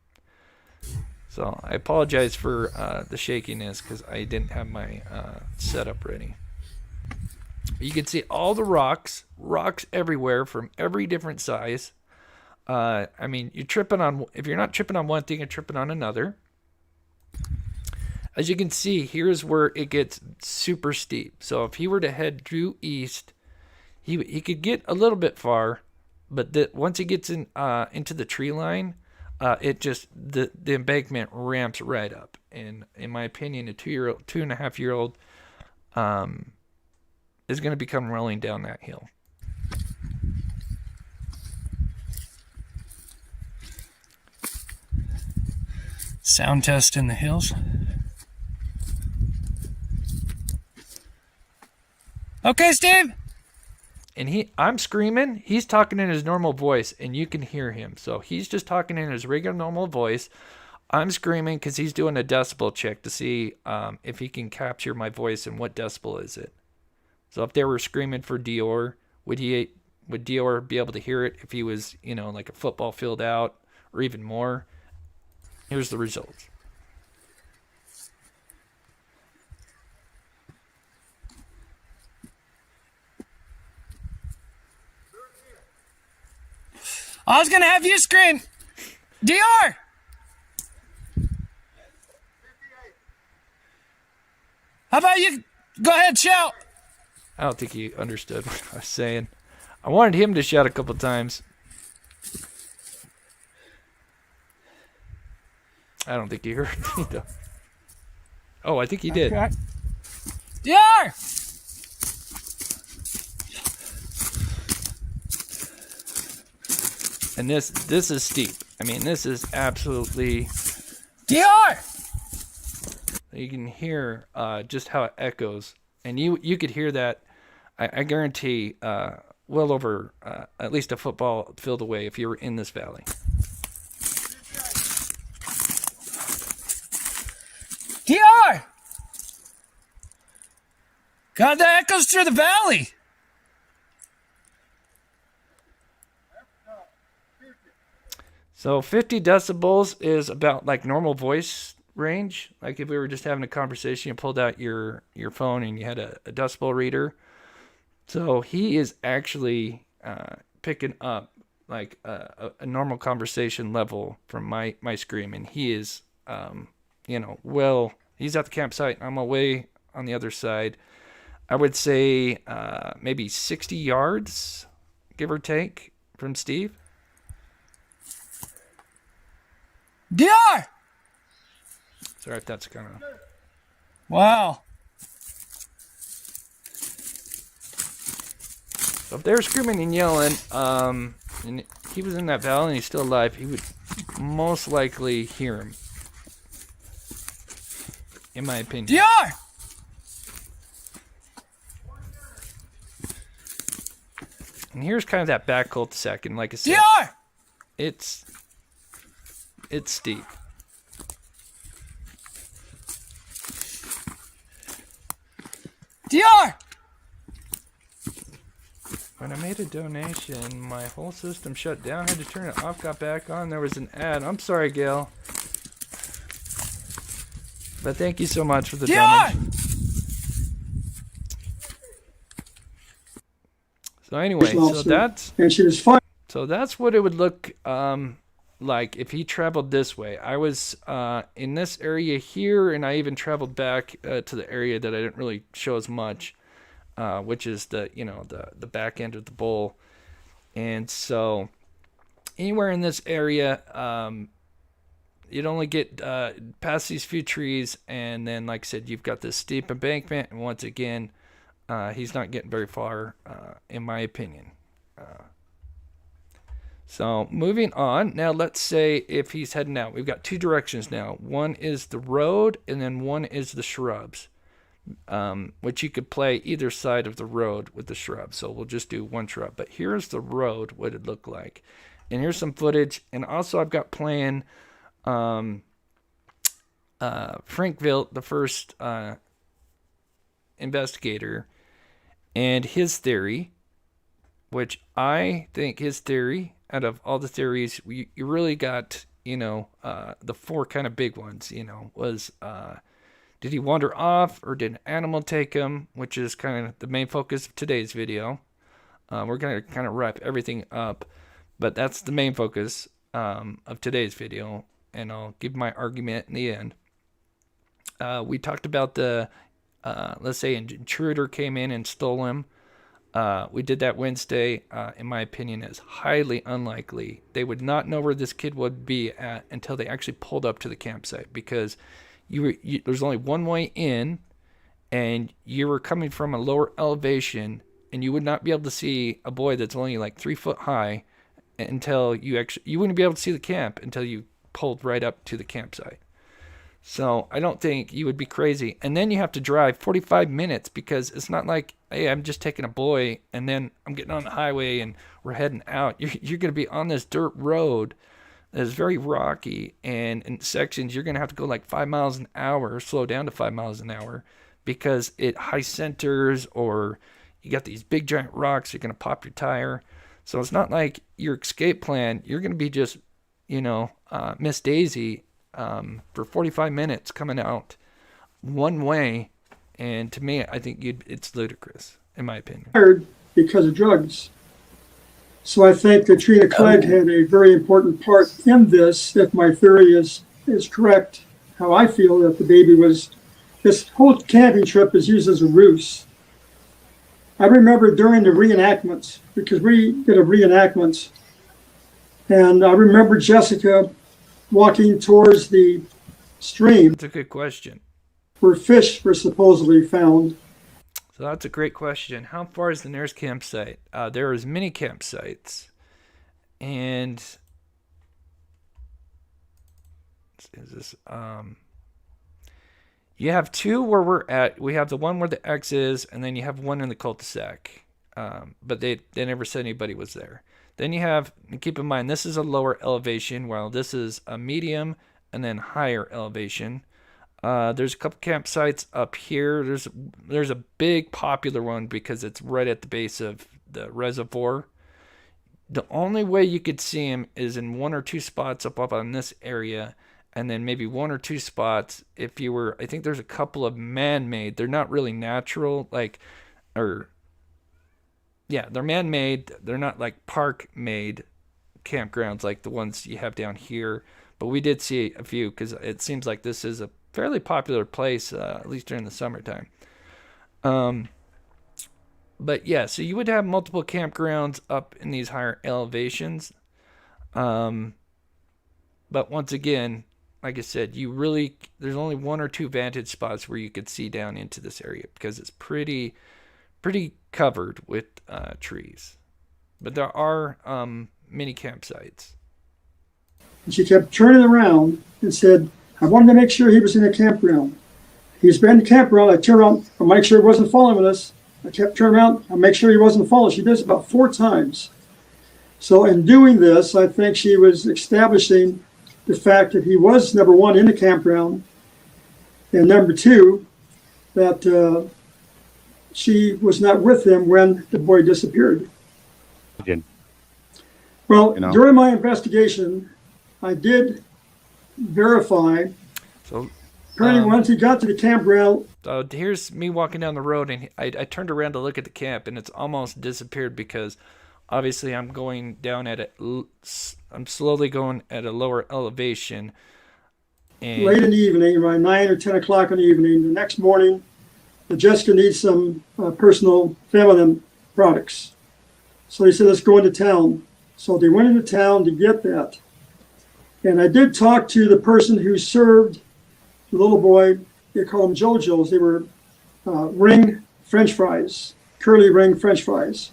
Speaker 1: So I apologize for the shakiness because I didn't have my setup ready. You can see all the rocks everywhere from every different size. I mean, if you're not tripping on one thing, you're tripping on another. As you can see, here's where it gets super steep. So if he were to head due east, he could get a little bit far, but once he gets into the tree line, the embankment ramps right up. And in my opinion, a 2.5-year-old is going to become rolling down that hill. Sound test in the hills. Okay, Steve. And I'm screaming. He's talking in his normal voice, and you can hear him. So he's just talking in his regular normal voice. I'm screaming because he's doing a decibel check to see if he can capture my voice and what decibel is it. So if they were screaming for DeOrr, would DeOrr be able to hear it if he was, like a football field out or even more? Here's the results. I was going to have you scream, DeOrr! How about you go ahead and shout? I don't think he understood what I was saying. I wanted him to shout a couple times. I don't think he heard me though. Oh, I think he did. Okay. DeOrr! And this is steep. I mean, this is absolutely DeOrr! You can hear just how it echoes. And you could hear that, I guarantee, well over at least a football field away if you were in this valley. DeOrr! God, that echoes through the valley. So 50 decibels is about like normal voice range. Like if we were just having a conversation, you pulled out your phone and you had a decibel reader. So he is actually picking up like a normal conversation level from my scream, and he is he's at the campsite. I'm away on the other side. I would say maybe 60 yards, give or take, from Steve. DeOrr! Sorry if that's kind of... Wow. So if they were screaming and yelling, and he was in that valley and he's still alive, he would most likely hear him. in my opinion.
Speaker 6: DeOrr!
Speaker 1: And here's kind of that back cul-de-sac, and like I said,
Speaker 6: DeOrr!
Speaker 1: it's steep.
Speaker 6: DeOrr!
Speaker 1: When I made a donation, my whole system shut down. Had to turn it off, got back on. There was an ad. I'm sorry, Gail. But thank you so much for the
Speaker 6: DeOrr!
Speaker 1: donation. So anyway,
Speaker 7: And she was fine.
Speaker 1: so that's what it would look like if he traveled this way. I was in this area here, and I even traveled back to the area that I didn't really show as much. Which is the back end of the bowl. And so anywhere in this area, you'd only get past these few trees, and then like I said, you've got this steep embankment, and once again, he's not getting very far, in my opinion. So moving on, now let's say if he's heading out, we've got two directions now. One is the road, and then one is the shrubs. Which you could play either side of the road with the shrub. So we'll just do one shrub. But here's the road, what it'd look like. And here's some footage. And also I've got playing Frank Vilt, the first investigator, and his theory, which I think his theory, out of all the theories, you really got, the four kind of big ones, was... did he wander off, or did an animal take him, which is kind of the main focus of today's video. We're going to kind of wrap everything up, but that's the main focus of today's video, and I'll give my argument in the end. We talked about the, let's say an intruder came in and stole him. We did that Wednesday. In my opinion, is highly unlikely. They would not know where this kid would be at until they actually pulled up to the campsite, because there's only one way in, and you were coming from a lower elevation, and you would not be able to see a boy that's only like 3 foot high until you wouldn't be able to see the camp until you pulled right up to the campsite. So I don't think you would be crazy. And then you have to drive 45 minutes, because it's not like, hey, I'm just taking a boy and then I'm getting on the highway and we're heading out. You're going to be on this dirt road that is very rocky, and in sections you're going to have to go like 5 miles an hour, slow down to 5 miles an hour, because it high centers, or you got these big giant rocks, you're going to pop your tire. So it's not like your escape plan, you're going to be just, Miss Daisy for 45 minutes coming out one way. And to me, I think it's ludicrous, in my opinion.
Speaker 7: Because of drugs. So I think that Trina Clegg had a very important part in this, if my theory is correct, how I feel that the baby was, this whole camping trip is used as a ruse. I remember during the reenactments, because we did a reenactment, and I remember Jessica walking towards the stream.
Speaker 1: That's a good question.
Speaker 7: Where fish were supposedly found.
Speaker 1: So that's a great question. How far is the nearest campsite? There is many campsites, and is this you have two where we're at. We have the one where the X is, and then you have one in the cul-de-sac. But they never said anybody was there. Then you have, keep in mind, this is a lower elevation, while this is a medium and then higher elevation. There's a couple campsites up here. There's a big popular one because it's right at the base of the reservoir. The only way you could see him is in one or two spots up on this area, and then maybe one or two spots if you were, I think there's a couple of man-made. They're not really natural, they're man-made. They're not like park-made campgrounds like the ones you have down here. But we did see a few, because it seems like this is a fairly popular place, at least during the summertime. But yeah, so you would have multiple campgrounds up in these higher elevations. But once again, like I said, there's only one or two vantage spots where you could see down into this area, because it's pretty covered with trees. But there are many campsites.
Speaker 7: And she kept turning around and said, I wanted to make sure he was in a campground. He's been in the campground. I turned around, I make sure he wasn't following us. I kept turning around, I make sure he wasn't following. She did this about 4 times. So in doing this, I think she was establishing the fact that he was, number one, in the campground, and number two, that she was not with him when the boy disappeared. Well, during my investigation, I did verify.
Speaker 1: So
Speaker 7: Apparently, once he got to the campground,
Speaker 1: here's me walking down the road, and I turned around to look at the camp, and it's almost disappeared because obviously I'm going down I'm slowly going at a lower elevation. And
Speaker 7: late in the evening, around 9 or 10 o'clock in the evening, the next morning, Jessica needs some personal feminine products. So he said, let's go into town. So they went into town to get that. And I did talk to the person who served the little boy. They call them JoJo's. They were ring French fries, curly ring French fries.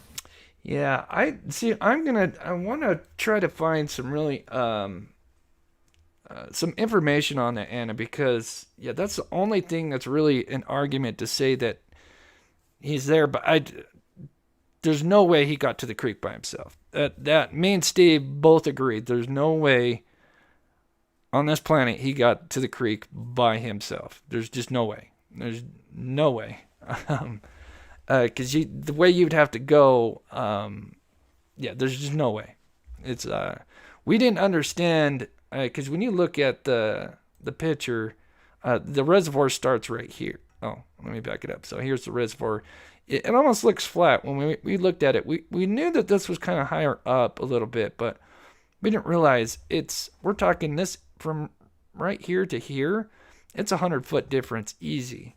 Speaker 1: Yeah, I want to try to find some really some information on that, Anna, because that's the only thing that's really an argument to say that he's there. But there's no way he got to the creek by himself. That me and Steve both agreed. There's no way on this planet he got to the creek by himself. There's just no way. There's no way. Because the way you'd have to go, there's just no way. It's we didn't understand, because when you look at the picture, the reservoir starts right here. Oh, let me back it up. So here's the reservoir. It almost looks flat. When we looked at it, we knew that this was kind of higher up a little bit, but we didn't realize we're talking this from right here to here. It's 100-foot difference, easy.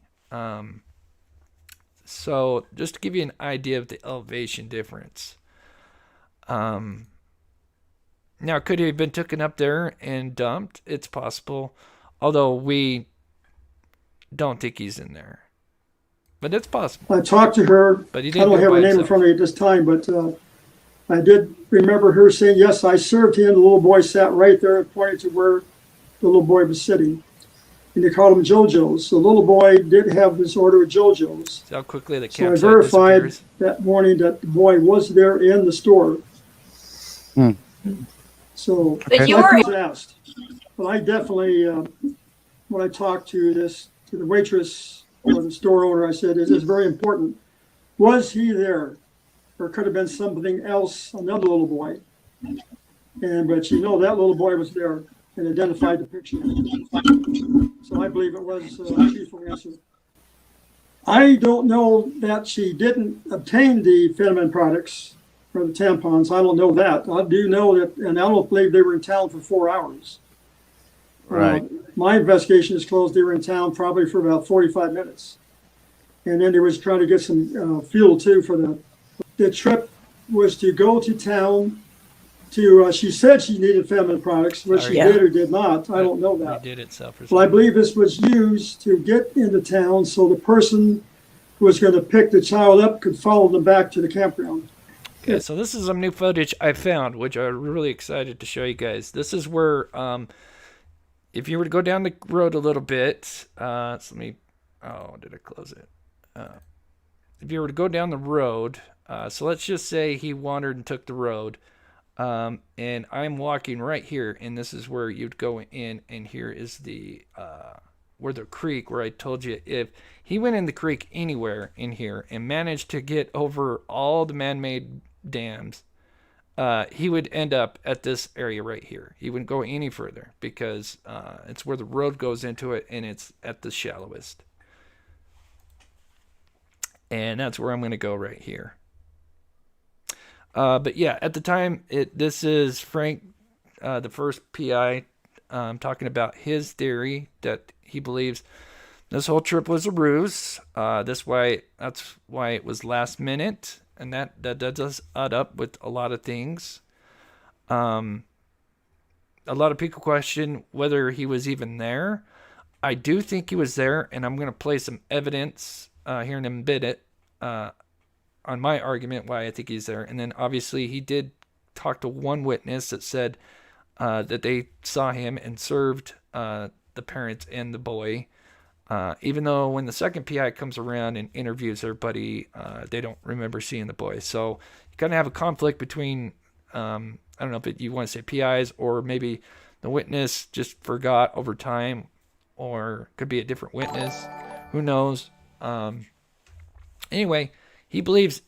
Speaker 1: So just to give you an idea of the elevation difference. Now, could he have been taken up there and dumped? It's possible, although we don't think he's in there. But it's possible.
Speaker 7: I talked to her.
Speaker 1: But he
Speaker 7: I
Speaker 1: didn't
Speaker 7: don't have her name in front of me at this time, but I did remember her saying, yes, I served him. The little boy sat right there and pointed to where the little boy was sitting. And they called him JoJo's. The little boy did have this order of JoJo's.
Speaker 1: See how quickly the
Speaker 7: So I
Speaker 1: campsite
Speaker 7: verified
Speaker 1: disappears?
Speaker 7: that morning that the boy was there in the store. So
Speaker 6: But you
Speaker 7: I
Speaker 6: were-
Speaker 7: was asked. But I definitely, when I talked to the waitress or the store owner, I said, it is very important. Was he there? Or could have been something else, another little boy. But that little boy was there and identified the picture. So I believe it was a truthful answer. I don't know that she didn't obtain the feminine products or the tampons. I don't know that. I do know that, and I don't believe they were in town for 4 hours.
Speaker 8: Right.
Speaker 7: My investigation is closed. They were in town probably for about 45 minutes. And then they was trying to get some fuel too for the trip was to go to town to, she said she needed feminine products, whether she did or did not. I don't know that.
Speaker 1: We did it self.
Speaker 7: Well, I believe this was used to get into town so the person who was going to pick the child up could follow them back to the campground.
Speaker 1: Okay, so this is some new footage I found, which I'm really excited to show you guys. This is where, if you were to go down the road a little bit, did I close it? If you were to go down the road, so let's just say he wandered and took the road, and I'm walking right here, and this is where you'd go in, and here is the where the creek, where I told you if he went in the creek anywhere in here and managed to get over all the man-made dams, he would end up at this area right here. He wouldn't go any further because it's where the road goes into it, and it's at the shallowest. And that's where I'm going to go right here. But yeah, at the time, this is Frank, the first PI, talking about his theory that he believes this whole trip was a ruse. That's why it was last minute, and that does add up with a lot of things. A lot of people question whether he was even there. I do think he was there, and I'm going to play some evidence here in a bit on my argument why I think he's there. And then obviously he did talk to one witness that said that they saw him and served the parents and the boy. Even though when the second PI comes around and interviews their buddy, they don't remember seeing the boy. So you kind of have a conflict between, I don't know if you want to say PIs, or maybe the witness just forgot over time, or could be a different witness. Who knows? Anyway, he believes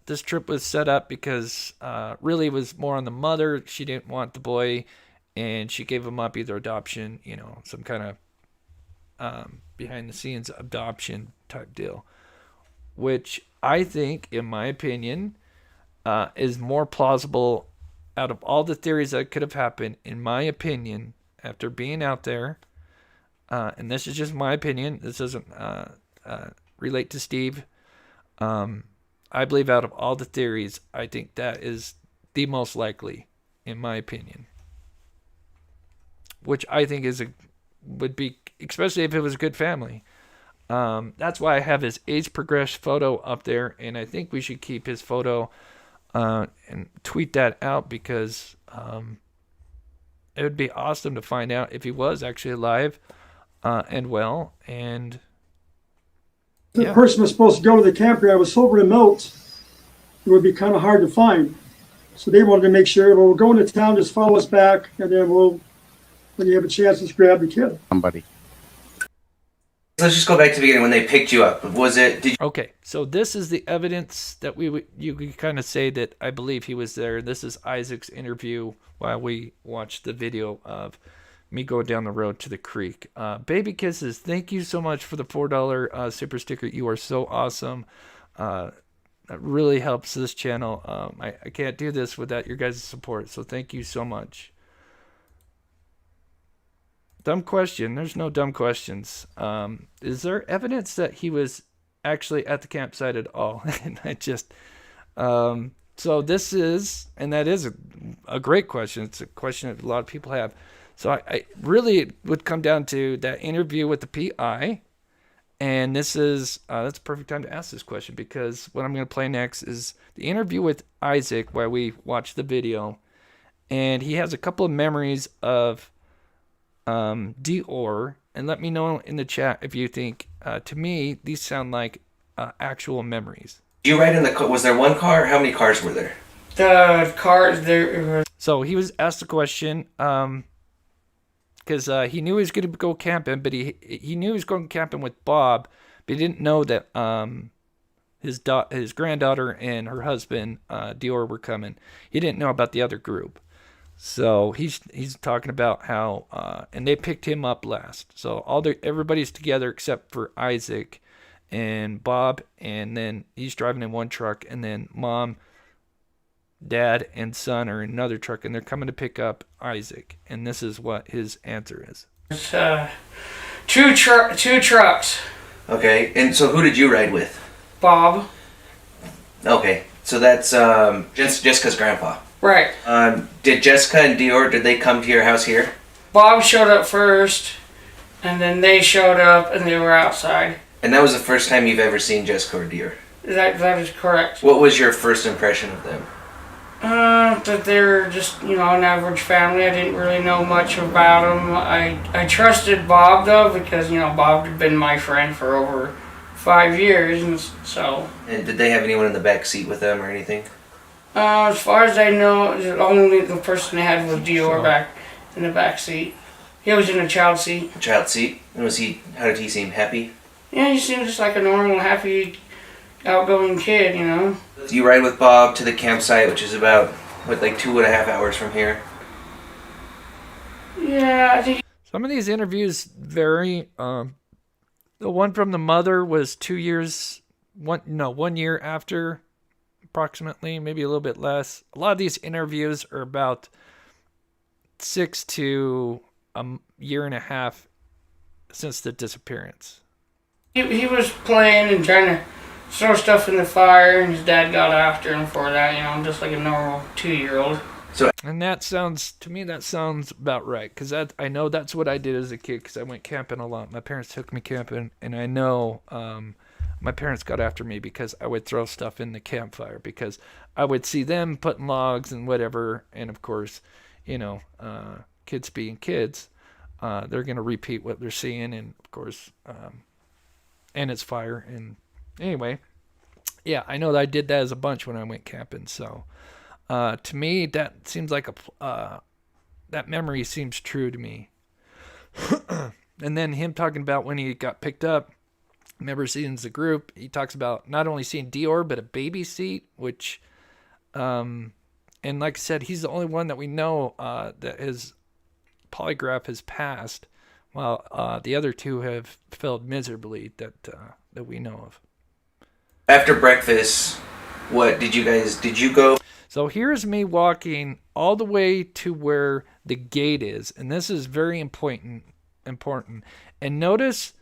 Speaker 1: this trip was set up because really it was more on the mother. She didn't want the boy, and she gave him up, either adoption, some kind of behind the scenes adoption type deal, which I think, in my opinion, is more plausible out of all the theories that could have happened, in my opinion, after being out there. And this is just my opinion. This doesn't relate to Steve. I believe out of all the theories, I think that is the most likely, in my opinion. Which I think would be, especially if it was a good family. That's why I have his age progressed photo up there, and I think we should keep his photo and tweet that out, because it would be awesome to find out if he was actually alive and well. And
Speaker 7: the person was supposed to go to the campground was so remote, it would be kind of hard to find. So they wanted to make sure, well, we'll go into town, just follow us back, and then when you have a chance, just grab the kid.
Speaker 8: Somebody.
Speaker 6: Let's just go back to the beginning when they picked you up.
Speaker 1: Okay, so this is the evidence that you could kind of say that I believe he was there. This is Isaac's interview while we watched the video of me going down the road to the creek. Baby Kisses, thank you so much for the $4 super sticker. You are so awesome. That really helps this channel. I can't do this without your guys' support, so thank you so much. Dumb question. There's no dumb questions. Is there evidence that he was actually at the campsite at all? And I just... so this is... And that is a great question. It's a question that a lot of people have. So I really, it would come down to that interview with the PI. And this is... that's a perfect time to ask this question, because what I'm going to play next is the interview with Isaac while we watch the video. And he has a couple of memories of... DeOrr, and let me know in the chat if you think, to me, these sound like actual memories.
Speaker 6: You ride in the car? Was there one car? How many cars were there?
Speaker 9: The cars there.
Speaker 1: So he was asked the question, because he knew he was going to go camping, but he knew he was going camping with Bob, but he didn't know that his granddaughter and her husband, DeOrr, were coming. He didn't know about the other group. So he's talking about how and they picked him up last. So everybody's together except for Isaac and Bob, and then he's driving in one truck, and then Mom, Dad, and son are in another truck, and they're coming to pick up Isaac. And this is what his answer is.
Speaker 9: It's two trucks.
Speaker 6: Okay, and so who did you ride with?
Speaker 9: Bob.
Speaker 6: Okay, so that's Jessica's grandpa.
Speaker 9: Right.
Speaker 6: Did Jessica and DeOrr, did they come to your house here?
Speaker 9: Bob showed up first, and then they showed up, and they were outside.
Speaker 6: And that was the first time you've ever seen Jessica or DeOrr?
Speaker 9: That is correct.
Speaker 6: What was your first impression of them?
Speaker 9: That they're just, an average family. I didn't really know much about them. I trusted Bob, though, because, Bob had been my friend for over 5 years, and so...
Speaker 6: And did they have anyone in the back seat with them or anything?
Speaker 9: As far as I know, only the person they had was DeOrr back in the back seat. He was in a child seat.
Speaker 6: A child seat? And how did he seem, happy?
Speaker 9: Yeah, he seemed just like a normal, happy, outgoing kid,
Speaker 6: You ride with Bob to the campsite, which is about, 2.5 hours from here?
Speaker 9: Yeah, I think...
Speaker 1: Some of these interviews vary. The one from the mother was 2 years, 1 year after, approximately, maybe a little bit less. A lot of these interviews are about 6 to a year and a half since the disappearance.
Speaker 9: He was playing and trying to throw stuff in the fire, and his dad got after him for that, just like a normal 2-year-old.
Speaker 1: And that sounds about right, because I know that's what I did as a kid, because I went camping a lot. My parents took me camping, and I know my parents got after me because I would throw stuff in the campfire, because I would see them putting logs and whatever, and of course, kids being kids, they're going to repeat what they're seeing, and of course, and it's fire. And anyway, yeah, I know that I did that as a bunch when I went camping. So to me, that seems like that memory seems true to me. And then him talking about when he got picked up, remember seeing the group, he talks about not only seeing DeOrr, but a baby seat, which, and like I said, he's the only one that we know that his polygraph has passed, while the other two have failed miserably that we know of.
Speaker 6: After breakfast, did you go?
Speaker 1: So here's me walking all the way to where the gate is, and this is very important. And notice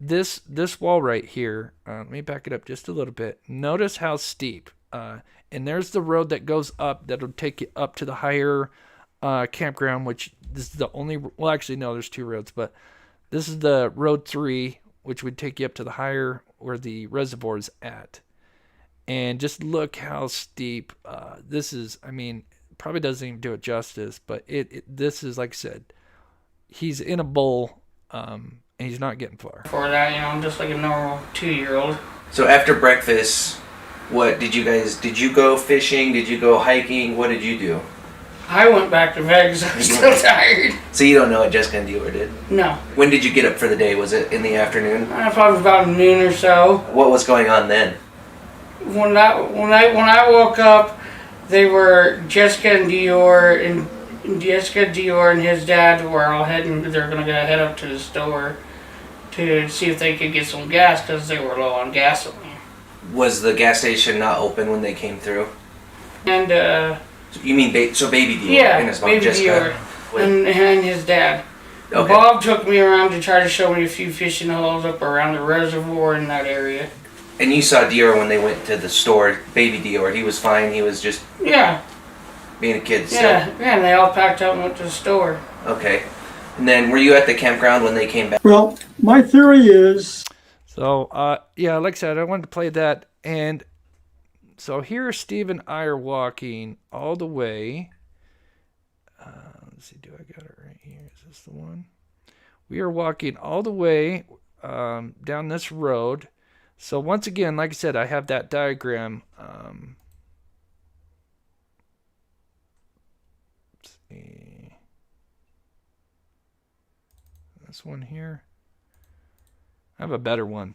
Speaker 1: this wall right here. Let me back it up just a little bit. Notice how steep. And there's the road that goes up that'll take you up to the higher campground, which this is the only. Well, actually, no, there's two roads, but this is the road 3, which would take you up to the higher where the reservoir's at. And just look how steep this is. I mean, probably doesn't even do it justice, but this is, like I said, he's in a bowl, and he's not getting far.
Speaker 9: For that, I'm just like a normal 2-year-old.
Speaker 6: So after breakfast, what did you go fishing? Did you go hiking? What did you do?
Speaker 9: I went back to bed because I was still tired.
Speaker 6: So you don't know what Jessica and DeOrr did?
Speaker 9: No.
Speaker 6: When did you get up for the day? Was it in the afternoon?
Speaker 9: Probably about noon or so.
Speaker 6: What was going on then?
Speaker 9: When I woke up, they were Jessica, DeOrr, and his dad were all heading. They're gonna head up to the store to see if they could get some gas because they were low on gasoline.
Speaker 6: Was the gas station not open when they came through?
Speaker 9: And
Speaker 6: you mean baby DeOrr?
Speaker 9: Yeah,
Speaker 6: and his mom,
Speaker 9: baby
Speaker 6: Jessica?
Speaker 9: DeOrr and his dad.
Speaker 6: Okay.
Speaker 9: Bob took me around to try to show me a few fishing holes up around the reservoir in that area.
Speaker 6: And you saw DeOrr when they went to the store, baby DeOrr. He was fine. He was just being a kid still.
Speaker 9: Yeah, and they all packed up and went to the store.
Speaker 6: Okay. And then were you at the campground when they came back?
Speaker 7: Well, my theory is...
Speaker 1: So, yeah, like I said, I wanted to play that. And so here Steve and I are walking all the way. Let's see, do I got it right here? Is this the one? We are walking all the way down this road. So once again, like I said, I have that diagram. Let's see. This one here. I have a better one.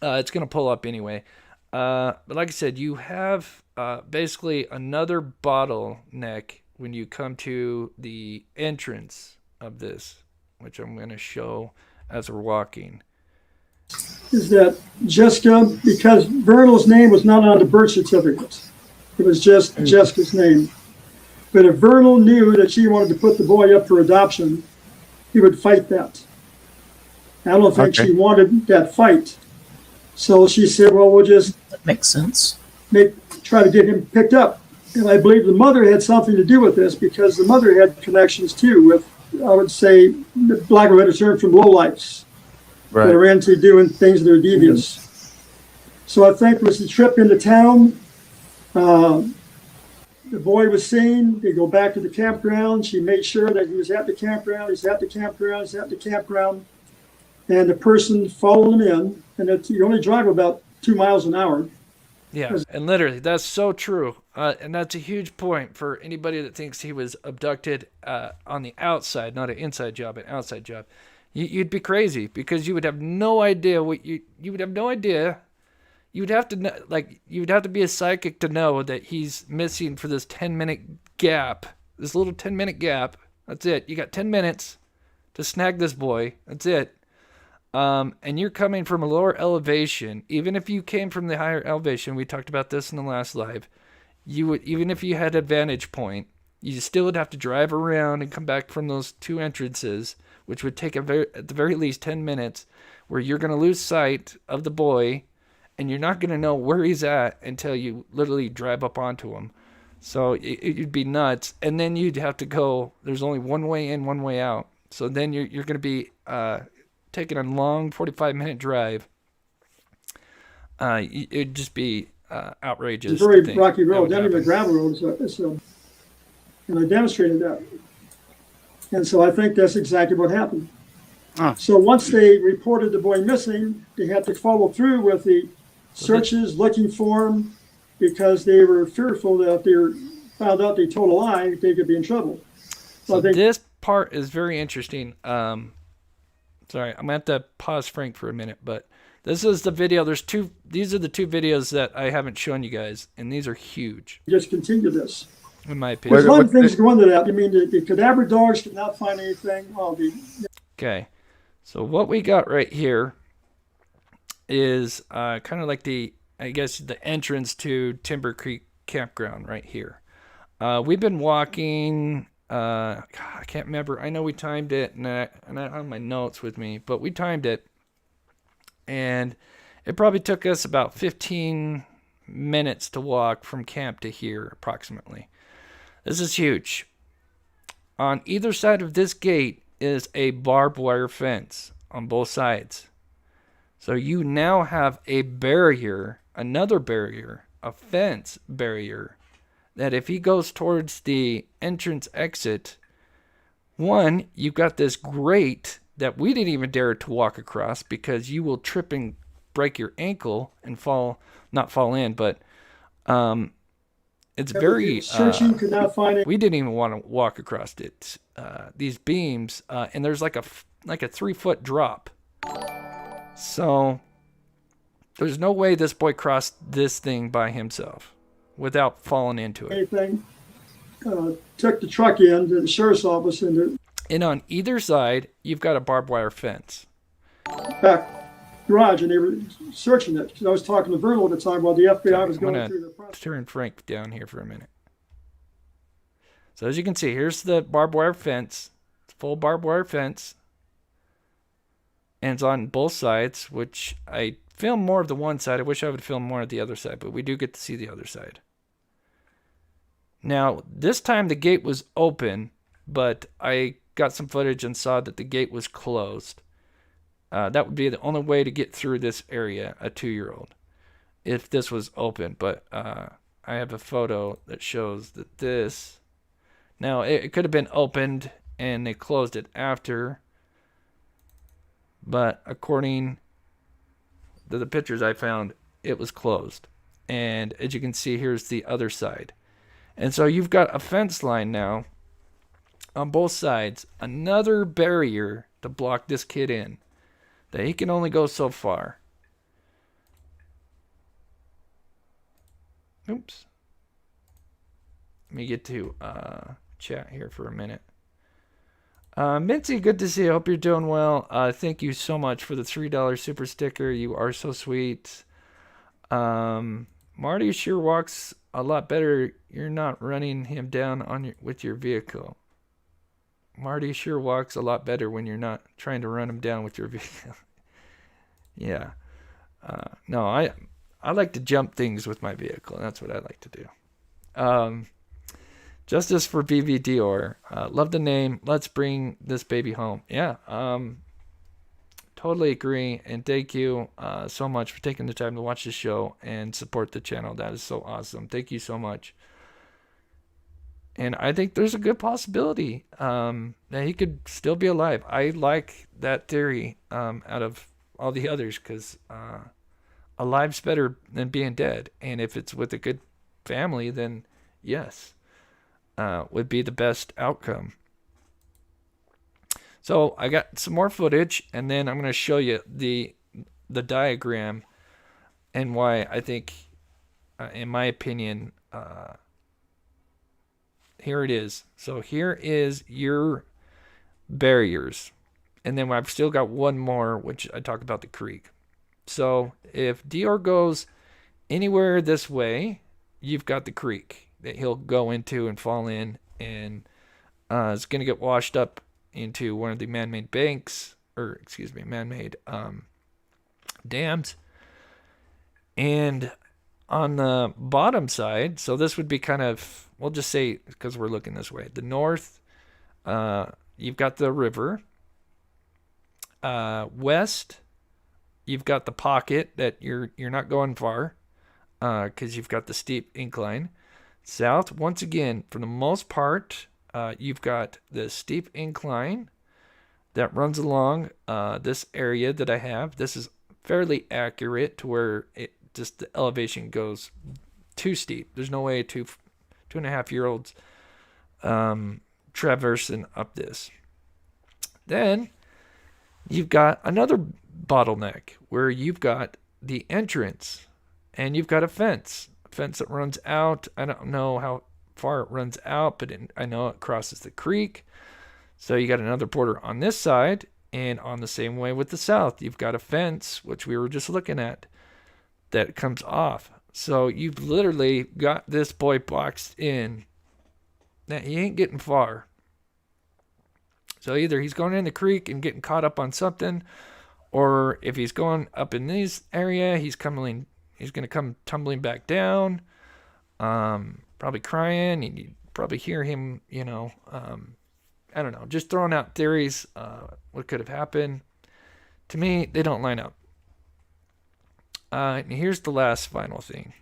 Speaker 1: It's going to pull up anyway. But like I said, you have basically another bottleneck when you come to the entrance of this, which I'm going to show as we're walking.
Speaker 7: Is that Jessica, because Vernal's name was not on the birth certificate. It was just Jessica's name. But if Vernal knew that she wanted to put the boy up for adoption, he would fight that. I don't think she wanted that fight. So she said, well, we'll just...
Speaker 8: That makes sense.
Speaker 7: Try to get him picked up. And I believe the mother had something to do with this because the mother had connections too with, I would say, lack of a better term, from lowlifes.
Speaker 8: Right.
Speaker 7: That are into doing things that are devious. Mm-hmm. So I think it was the trip into town. The boy was seen. They go back to the campground. She made sure that he was at the campground. He's at the campground. He's at the campground. And the person followed him in. And you only drive about 2 miles an hour.
Speaker 1: Yeah, and literally, that's so true. And that's a huge point for anybody that thinks he was abducted on the outside, not an inside job, an outside job. You'd be crazy because you would have no idea what you would have no idea. You would have to know, you would have to be a psychic to know that he's missing for this 10-minute gap, this little 10-minute gap. That's it. You got 10 minutes to snag this boy. That's it. And you're coming from a lower elevation. Even if you came from the higher elevation, we talked about this in the last live. You would, even if you had a vantage point, you still would have to drive around and come back from those two entrances, which would take at the very least 10 minutes, where you're going to lose sight of the boy, and you're not going to know where he's at until you literally drive up onto him. So it'd be nuts. And then you'd have to go, there's only one way in, one way out. So then you're going to be taking a long 45-minute drive. It'd just be outrageous.
Speaker 7: It's a very rocky road, not even a gravel road. And I demonstrated that. And so I think that's exactly what happened.
Speaker 8: Ah.
Speaker 7: So once they reported the boy missing, they had to follow through with the searches, looking for him, because they were fearful that if they found out they told a lie, they could be in trouble.
Speaker 1: So
Speaker 7: I think
Speaker 1: this part is very interesting. Sorry, I'm gonna have to pause Frank for a minute, but this is the video. These are the two videos that I haven't shown you guys, and these are huge,
Speaker 7: just continue this.
Speaker 1: in my
Speaker 7: There's
Speaker 1: opinion.
Speaker 7: a lot of things go into that. I mean, the cadaver dogs could not find anything. Well,
Speaker 1: Okay, so what we got right here is kind of like the entrance to Timber Creek Campground right here. We've been walking. God, I can't remember. I know we timed it, and I don't have my notes with me, but we timed it, and it probably took us about 15 minutes to walk from camp to here, approximately. This is huge. On either side of this gate is a barbed wire fence on both sides. So you now have a barrier, another barrier, a fence barrier, that if he goes towards the entrance exit, one, you've got this grate that we didn't even dare to walk across because you will trip and break your ankle and not fall in, but it's very,
Speaker 7: searching could not find it.
Speaker 1: we didn't even want to walk across it. These beams, and there's like a 3-foot drop. So there's no way this boy crossed this thing by himself without falling into it.
Speaker 7: Anything. Took the truck in to the sheriff's office and
Speaker 1: And on either side, you've got a barbed wire fence.
Speaker 7: the back garage, and they were searching it. 'Cause I was talking to Vernal at the time while the FBI was
Speaker 1: I'm
Speaker 7: going
Speaker 1: gonna
Speaker 7: through the process.
Speaker 1: turn Frank down here for a minute. So as you can see, here's the barbed wire fence. It's full barbed wire fence. And it's on both sides, which I filmed more of the one side. I wish I would film more of the other side, but we do get to see the other side. Now, this time the gate was open, but I got some footage and saw that the gate was closed. That would be the only way to get through this area, a 2-year-old, if this was open. But I have a photo that shows that this... Now, it could have been opened and they closed it after. But according to the pictures I found, it was closed. And as you can see, here's the other side. And so you've got a fence line now on both sides. Another barrier to block this kid in. That he can only go so far. Oops. Let me get to chat here for a minute. Mincy, good to see you. Hope you're doing well. Thank you so much for the $3 super sticker. You are so sweet. Marty sure walks a lot better. You're not running him down with your vehicle. Marty sure walks a lot better when you're not trying to run him down with your vehicle. Yeah. No, I like to jump things with my vehicle. That's what I like to do. Justice for BB DeOrr. Love the name. Let's bring this baby home. Yeah. Totally agree. And thank you so much for taking the time to watch the show and support the channel. That is so awesome. Thank you so much. And I think there's a good possibility that he could still be alive. I like that theory out of all the others because alive's better than being dead. And if it's with a good family, then yes, would be the best outcome. So I got some more footage, and then I'm going to show you the diagram and why I think, in my opinion, here it is. So here is your barriers. And then I've still got one more, which I talk about the creek. So if DeOrr goes anywhere this way, you've got the creek that he'll go into and fall in, and it's going to get washed up into one of the man-made banks, or excuse me, man-made dams. And on the bottom side, so this would be kind of, we'll just say, because we're looking this way, the north, you've got the river. West, you've got the pocket that you're not going far, because you've got the steep incline. South, once again, for the most part, you've got the steep incline that runs along this area that I have. This is fairly accurate to where just the elevation goes too steep. There's no way 2.5-year-olds traversing up this. Then you've got another bottleneck where you've got the entrance and you've got a fence that runs out. I don't know how far it runs out, but I know it crosses the creek. So you got another border on this side, and on the same way with the south, you've got a fence, which we were just looking at, that comes off. So you've literally got this boy boxed in. Now, he ain't getting far. So either he's going in the creek and getting caught up on something, or if he's going up in this area, he's going to come tumbling back down, probably crying. You probably hear him, I don't know, just throwing out theories, what could have happened. To me, they don't line up. And here's the last final thing.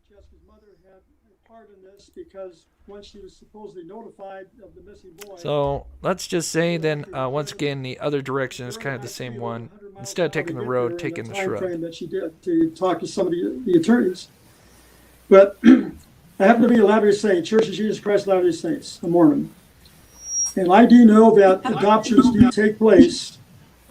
Speaker 7: Jessica's mother had a part in this because once she was supposedly notified of the missing boy.
Speaker 1: So let's just say then, once again, the other direction is kind of the same one. Instead of taking the road, taking the shrub.
Speaker 7: That she did to talk to some of the attorneys. But I happen to be a Latter-day Saint, Church of Jesus Christ Latter-day Saints, a Mormon. And I do know that adoptions do take place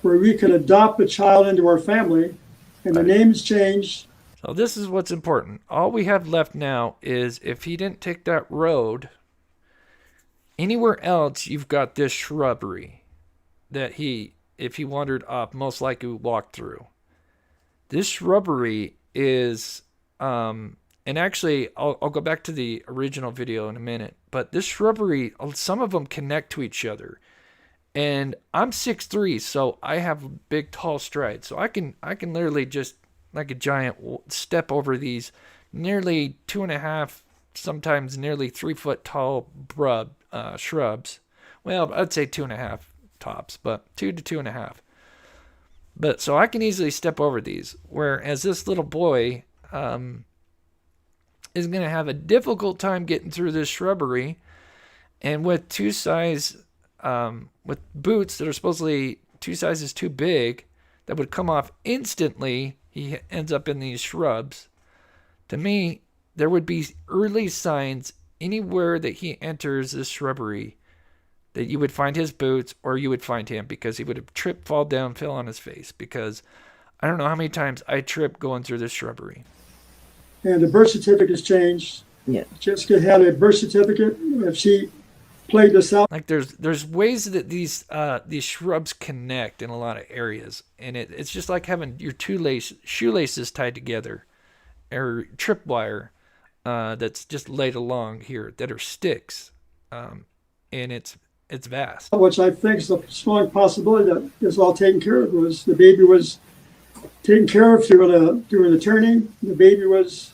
Speaker 7: where we can adopt a child into our family and the name is changed.
Speaker 1: So this is what's important. All we have left now is if he didn't take that road, anywhere else you've got this shrubbery that if he wandered up, most likely walked through. This shrubbery is, and actually I'll go back to the original video in a minute, but this shrubbery, some of them connect to each other. And I'm 6'3", so I have big, tall strides. So I can literally just, like a giant, step over these nearly 2.5, sometimes nearly 3 foot tall shrubs. Well, I'd say 2.5 tops, but 2 to 2.5. But so I can easily step over these. Whereas this little boy is going to have a difficult time getting through this shrubbery, and with with boots that are supposedly 2 sizes too big, that would come off instantly, he ends up in these shrubs. To me, there would be early signs anywhere that he enters this shrubbery that you would find his boots or you would find him, because he would have tripped, fall down, fell on his face, because I don't know how many times I tripped going through this shrubbery.
Speaker 7: And the birth certificate has changed.
Speaker 8: Yeah.
Speaker 7: Jessica had a birth certificate. If she played this out,
Speaker 1: Like there's ways that these shrubs connect in a lot of areas, and it's just like having your shoelaces tied together, or tripwire that's just laid along here that are sticks, and it's vast.
Speaker 7: which I think is a strong possibility that is all taken care of. Was the baby was taken care of through an attorney. The baby was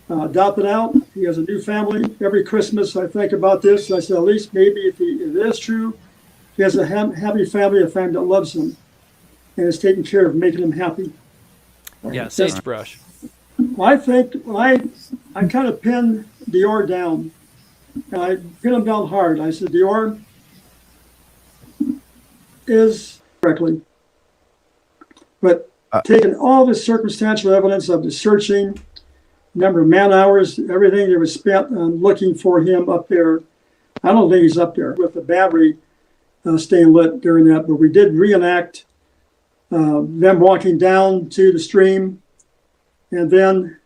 Speaker 7: adopted out. He has a new family. Every Christmas I think about this. I said, at least maybe if it is true, he has a happy family, a family that loves him and is taking care of making him happy.
Speaker 1: Yeah, sagebrush.
Speaker 7: I think I kind of pinned DeOrr down, and I pinned him down hard. I said, DeOrr is correctly, but taking all the circumstantial evidence of the searching, number of man hours, everything that was spent on looking for him up there. I don't think he's up there with the battery staying lit during that, but we did reenact them walking down to the stream, and then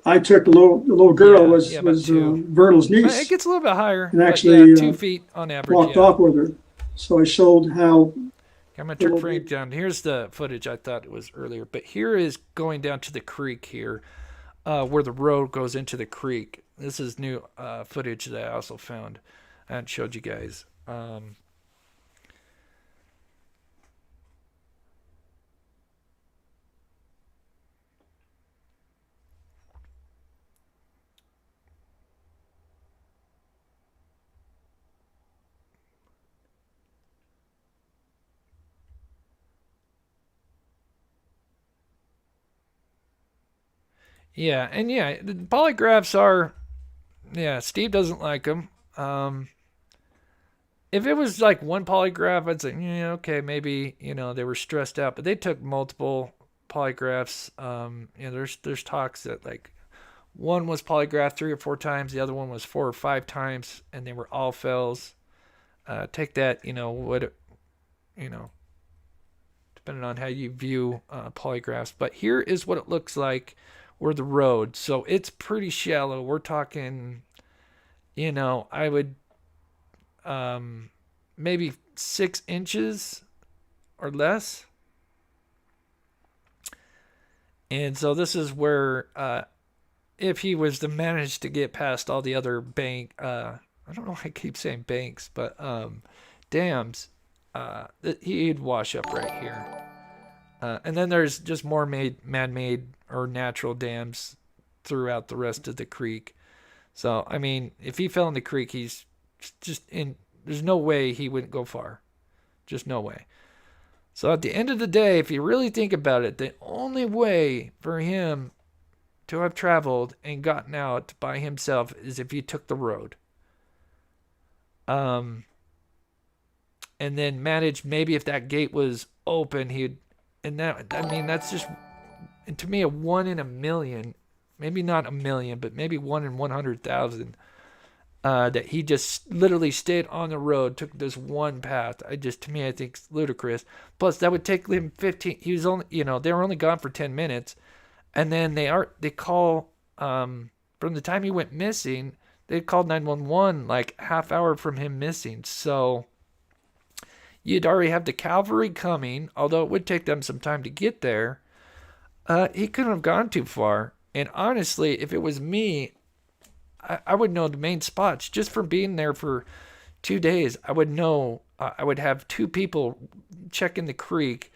Speaker 7: I took the little girl was Vernal's niece.
Speaker 1: It gets a little bit higher,
Speaker 7: and actually
Speaker 1: 2 feet on average.
Speaker 7: Walked off with her, so I showed how.
Speaker 1: I'm going to turn frame down. Here's the footage I thought it was earlier. But here is going down to the creek here, where the road goes into the creek. This is new footage that I also found. I hadn't showed you guys. Yeah, and yeah, the polygraphs are, Steve doesn't like them. If it was like one polygraph, I'd say, yeah, okay, maybe, they were stressed out, but they took multiple polygraphs. There's talks that like one was polygraphed 3 or 4 times, the other one was 4 or 5 times, and they were all fails. Take that, depending on how you view polygraphs. But here is what it looks like where the road. So it's pretty shallow. We're talking, I would maybe 6 inches or less. And so this is where if he was to manage to get past all the other I don't know why I keep saying banks, but dams, he'd wash up right here. And then there's just more man-made or natural dams throughout the rest of the creek. So, I mean, if he fell in the creek, he's just in, there's no way he wouldn't go far. Just no way. So at the end of the day, if you really think about it, the only way for him to have traveled and gotten out by himself is if he took the road. And then managed, maybe if that gate was open, that's just, to me, a 1 in a million, maybe not a million, but maybe 1 in 100,000, that he just literally stayed on the road, took this one path. To me, I think it's ludicrous. Plus, that would take him 15, he was only, they were only gone for 10 minutes. And then they call, from the time he went missing, they called 911 like half hour from him missing. So you'd already have the cavalry coming, although it would take them some time to get there. He couldn't have gone too far. And honestly, if it was me, I would know the main spots just from being there for 2 days. I would know, I would have 2 people checking the creek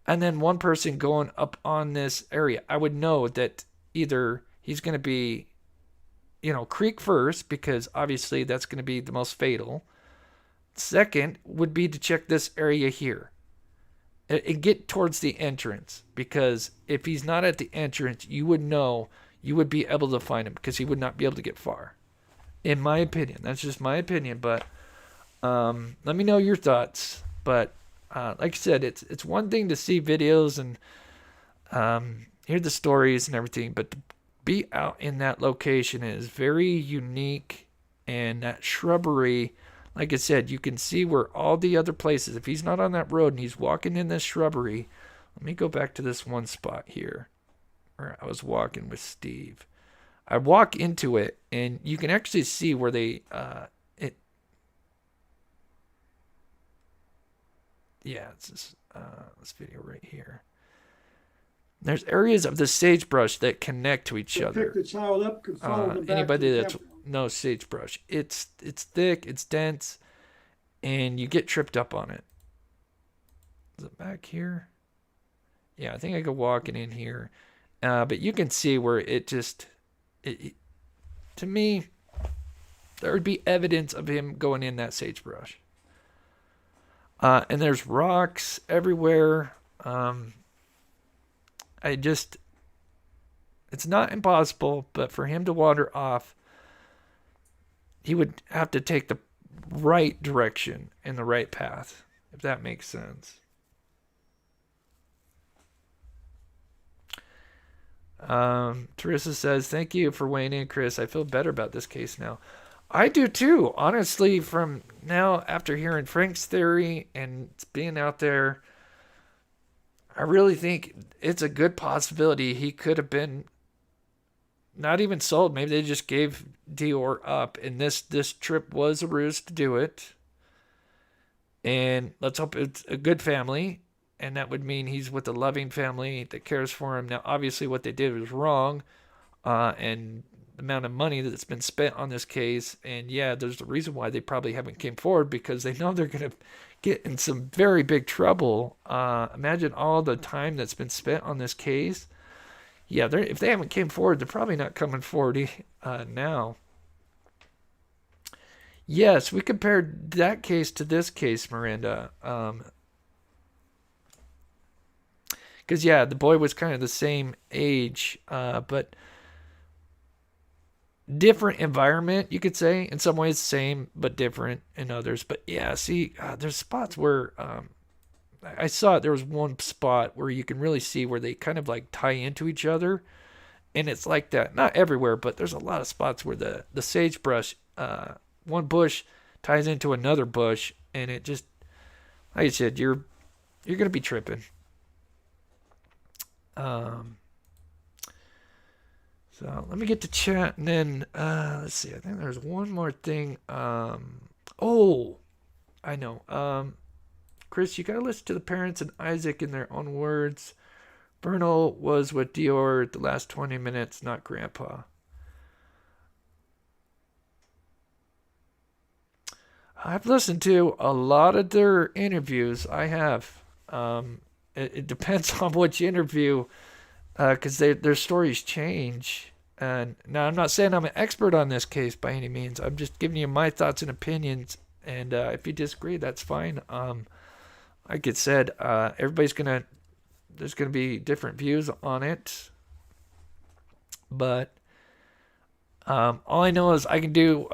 Speaker 1: and then 1 person going up on this area. I would know that either he's going to be, creek first, because obviously that's going to be the most fatal. Second would be to check this area here and get towards the entrance, because if he's not at the entrance, you would know, you would be able to find him because he would not be able to get far. In my opinion, that's just my opinion, but let me know your thoughts. But like I said, it's one thing to see videos and hear the stories and everything, but to be out in that location is very unique. And that shrubbery, like I said, you can see where all the other places, if he's not on that road and he's walking in this shrubbery, let me go back to this one spot here where I was walking with Steve. I walk into it and you can actually see where this video right here. There's areas of the sagebrush that connect to each other.
Speaker 7: Pick the child up, could follow them back
Speaker 1: Anybody
Speaker 7: to the
Speaker 1: that's
Speaker 7: campground.
Speaker 1: no sagebrush, it's thick, it's dense, and you get tripped up on it. Is it back here? Yeah, I think I go walking in here, but you can see where it just, to me, there would be evidence of him going in that sagebrush. And there's rocks everywhere. It's not impossible, but for him to wander off, he would have to take the right direction and the right path, if that makes sense. Teresa says, thank you for weighing in, Chris. I feel better about this case now. I do too, honestly, from now after hearing Frank's theory and being out there. I really think it's a good possibility he could have been not even sold. Maybe they just gave DeOrr up, and this trip was a ruse to do it. And let's hope it's a good family, and that would mean he's with a loving family that cares for him. Now, obviously, what they did was wrong, and the amount of money that's been spent on this case, and yeah, there's a reason why they probably haven't came forward, because they know they're going to get in some very big trouble. Imagine all the time that's been spent on this case. Yeah, if they haven't came forward, they're probably not coming forward now. Yes, we compared that case to this case, Miranda. Because, yeah, the boy was kind of the same age, but different environment, you could say. In some ways, same but different in others. But yeah, see, there's spots where I saw it. There was one spot where you can really see where they kind of like tie into each other, and it's like that. Not everywhere, but there's a lot of spots where the sagebrush, one bush ties into another bush, and it just, like I said, you're gonna be tripping. So let me get to chat, and then let's see. I think there's one more thing. Oh, I know. Chris, you gotta listen to the parents and Isaac in their own words. Bernal was with DeOrr the last 20 minutes, not Grandpa. I've listened to a lot of their interviews. I have. It depends on which interview, because their stories change. And now I'm not saying I'm an expert on this case by any means. I'm just giving you my thoughts and opinions. And if you disagree, that's fine. Like it said, there's gonna be different views on it. But all I know is I can do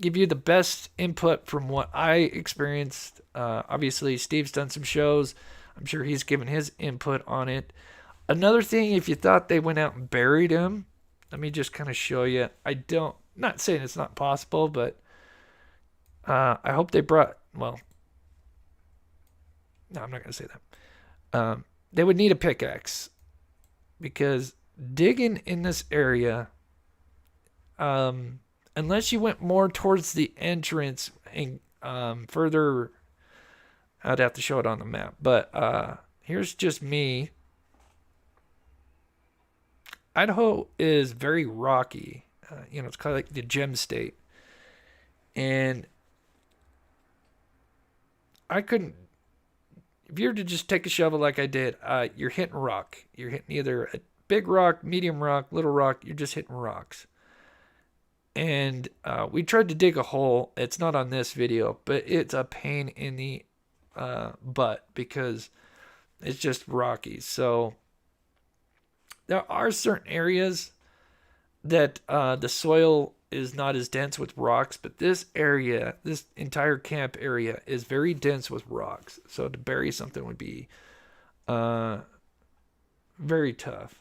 Speaker 1: give you the best input from what I experienced. Obviously, Steve's done some shows. I'm sure he's given his input on it. Another thing, if you thought they went out and buried him, let me just kind of show you. Not saying it's not possible, but I hope they brought, well, no, I'm not going to say that. They would need a pickaxe, because digging in this area, unless you went more towards the entrance and further, I'd have to show it on the map. But here's just me. Idaho is very rocky. It's kind of like the gem state. And I couldn't, if you were to just take a shovel like I did, you're hitting rock. You're hitting either a big rock, medium rock, little rock. You're just hitting rocks. And we tried to dig a hole. It's not on this video, but it's a pain in the butt because it's just rocky. So there are certain areas that the soil is not as dense with rocks, but this area, this entire camp area, is very dense with rocks. So to bury something would be very tough.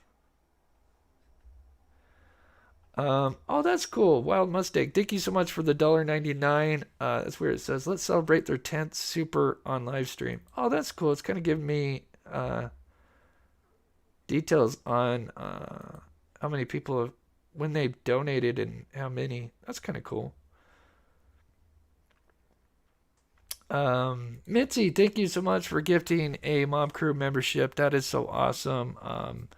Speaker 1: Oh, that's cool. Wild Mustang. Thank you so much for the $1.99. That's where it says, let's celebrate their 10th super on live stream. Oh, that's cool. It's kind of giving me details on how many people have, when they've donated and how many. That's kind of cool. Mitzi, thank you so much for gifting a Mob Crew membership. That is so awesome.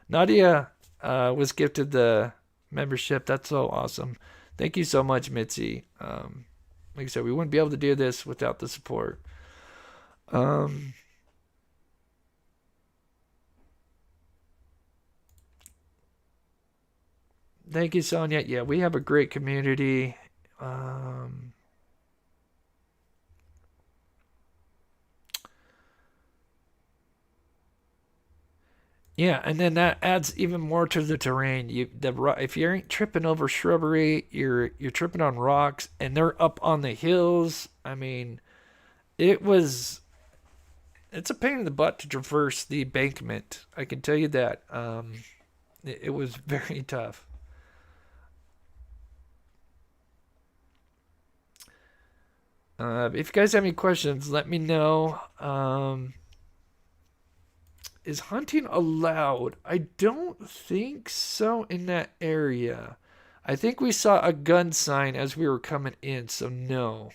Speaker 1: Nadia was gifted the membership. That's so awesome. Thank you so much, Mitzi. Like I said, we wouldn't be able to do this without the support. Thank you, Sonia. Yeah, we have a great community. Yeah, and then that adds even more to the terrain. If you ain't tripping over shrubbery, you're tripping on rocks, and they're up on the hills. I mean, it's a pain in the butt to traverse the embankment. I can tell you that. It was very tough. If you guys have any questions, let me know. Is hunting allowed? I don't think so in that area. I think we saw a gun sign as we were coming in, so no.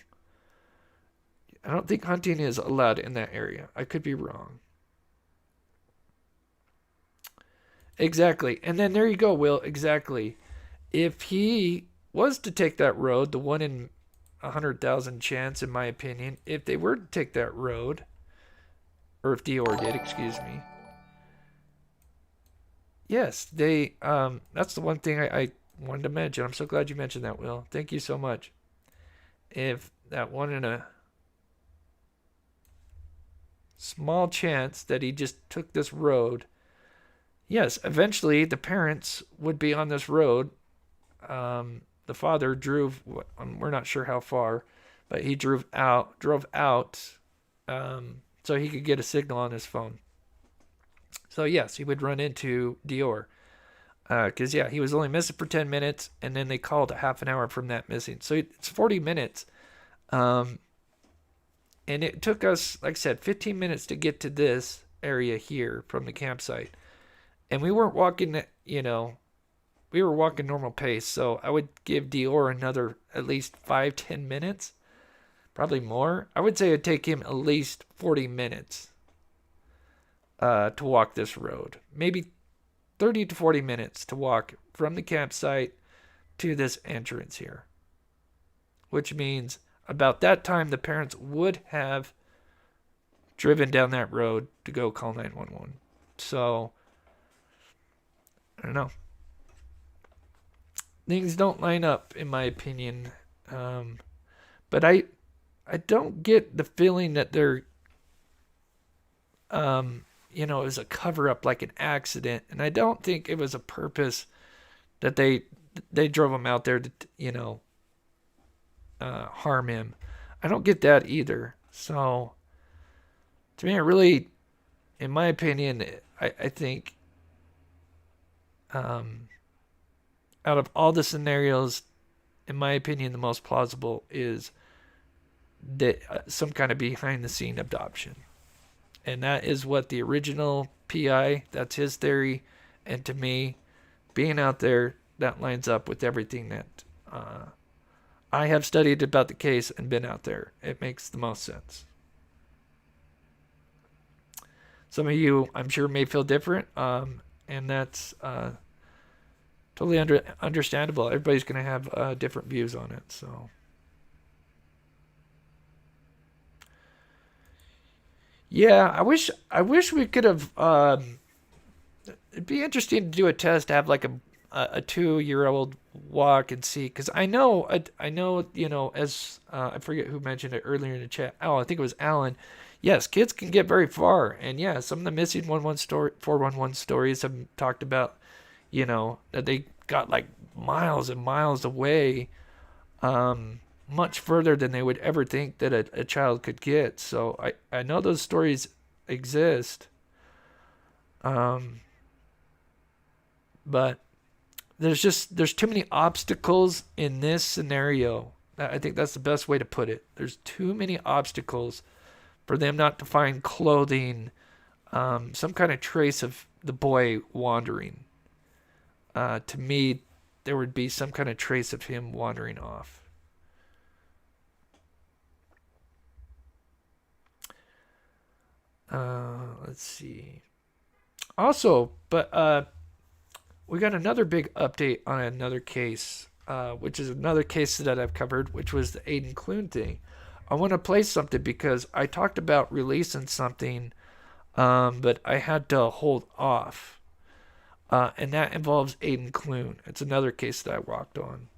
Speaker 1: I don't think hunting is allowed in that area. I could be wrong. Exactly. And then there you go, Will. Exactly. If he was to take that road, the 1 in 100,000 chance, in my opinion, if they were to take that road, or if DeOrr did, excuse me. Yes, they, that's the one thing I wanted to mention. I'm so glad you mentioned that, Will. Thank you so much. If that 1 in a small chance that he just took this road, yes, eventually the parents would be on this road The father drove, we're not sure how far, but he drove out so he could get a signal on his phone. So yes, he would run into DeOrr. Because, he was only missing for 10 minutes, and then they called a half an hour from that missing. So it's 40 minutes. And it took us, like I said, 15 minutes to get to this area here from the campsite. And we weren't walking, we were walking normal pace. So I would give DeOrr another at least 5-10 minutes, probably more. I would say it'd take him at least 40 minutes to walk this road. Maybe 30 to 40 minutes to walk from the campsite to this entrance here. Which means about that time the parents would have driven down that road to go call 911. So, I don't know. Things don't line up, in my opinion. But I don't get the feeling that they're it was a cover-up, like an accident. And I don't think it was a purpose that they drove him out there to, harm him. I don't get that either. So, to me, it really, in my opinion, I think out of all the scenarios, in my opinion, the most plausible is that some kind of behind-the-scene adoption. And that is what the original PI, that's his theory. And to me, being out there, that lines up with everything that I have studied about the case and been out there. It makes the most sense. Some of you, I'm sure, may feel different. And that's totally understandable. Everybody's going to have different views on it. So. Yeah, I wish we could have. It'd be interesting to do a test, to have like a 2-year-old walk and see, because I know, as I forget who mentioned it earlier in the chat. Oh, I think it was Alan. Yes, kids can get very far, and yeah, some of the missing 411 stories have talked about, that they got like miles and miles away, much further than they would ever think that a child could get. So I know those stories exist. But there's too many obstacles in this scenario. I think that's the best way to put it. There's too many obstacles for them not to find clothing, some kind of trace of the boy wandering. To me, there would be some kind of trace of him wandering off. Let's see. Also, but we got another big update on another case, which is another case that I've covered, which was the Aiden Cloon thing. I want to play something because I talked about releasing something, but I had to hold off. And that involves Aiden Cloon. It's another case that I worked on.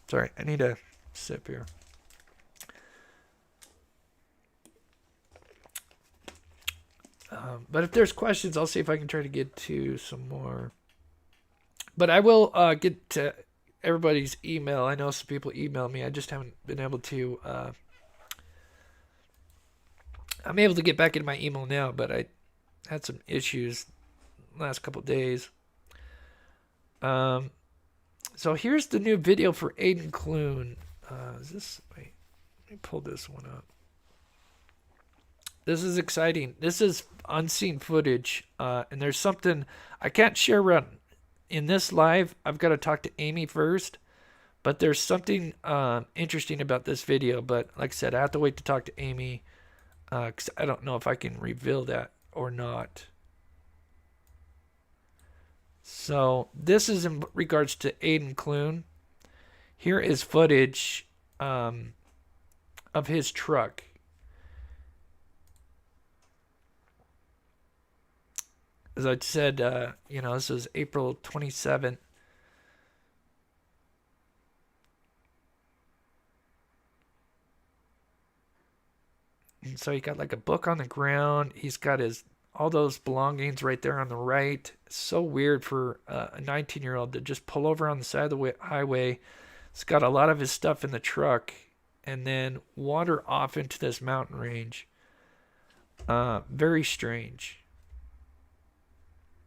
Speaker 1: Sorry, I need a sip here. But if there's questions, I'll see if I can try to get to some more. But I will get to everybody's email. I know some people email me. I just haven't been able to. I'm able to get back into my email now, but I had some issues last couple of days. So here's the new video for Aiden Cloon. Wait, let me pull this one up. This is exciting. This is unseen footage, and there's something I can't share around in this live. I've got to talk to Amy first, but there's something interesting about this video. But like I said, I have to wait to talk to Amy because I don't know if I can reveal that or not. So this is in regards to Aiden Cloon. Here is footage of his truck. As I said, this was April 27th. And so he got like a book on the ground. He's got his all those belongings right there on the right. It's so weird for a 19-year-old to just pull over on the side of the highway. It's got a lot of his stuff in the truck and then wander off into this mountain range. Very strange.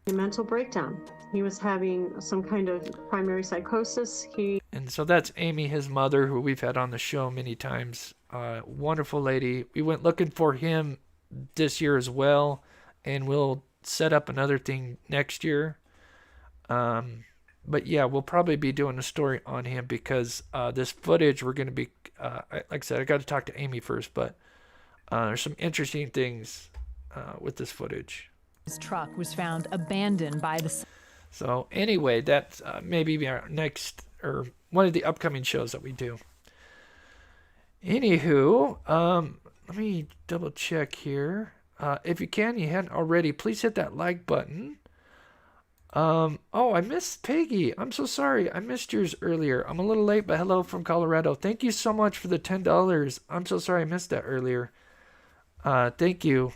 Speaker 10: A mental breakdown. He was having some kind of primary psychosis.
Speaker 1: And so that's Amy, his mother, who we've had on the show many times. Wonderful lady. We went looking for him this year as well, and we'll set up another thing next year. But yeah, we'll probably be doing a story on him because this footage we're going to be, like I said, I got to talk to Amy first, but there's some interesting things with this footage.
Speaker 11: His truck was found abandoned by the...
Speaker 1: So anyway, that's maybe our next, or one of the upcoming shows that we do. Anywho, let me double check here. If you can, you hadn't already, please hit that like button. Oh, I missed Peggy. I'm so sorry. I missed yours earlier. I'm a little late, but hello from Colorado. Thank you so much for the $10. I'm so sorry I missed that earlier. Thank you.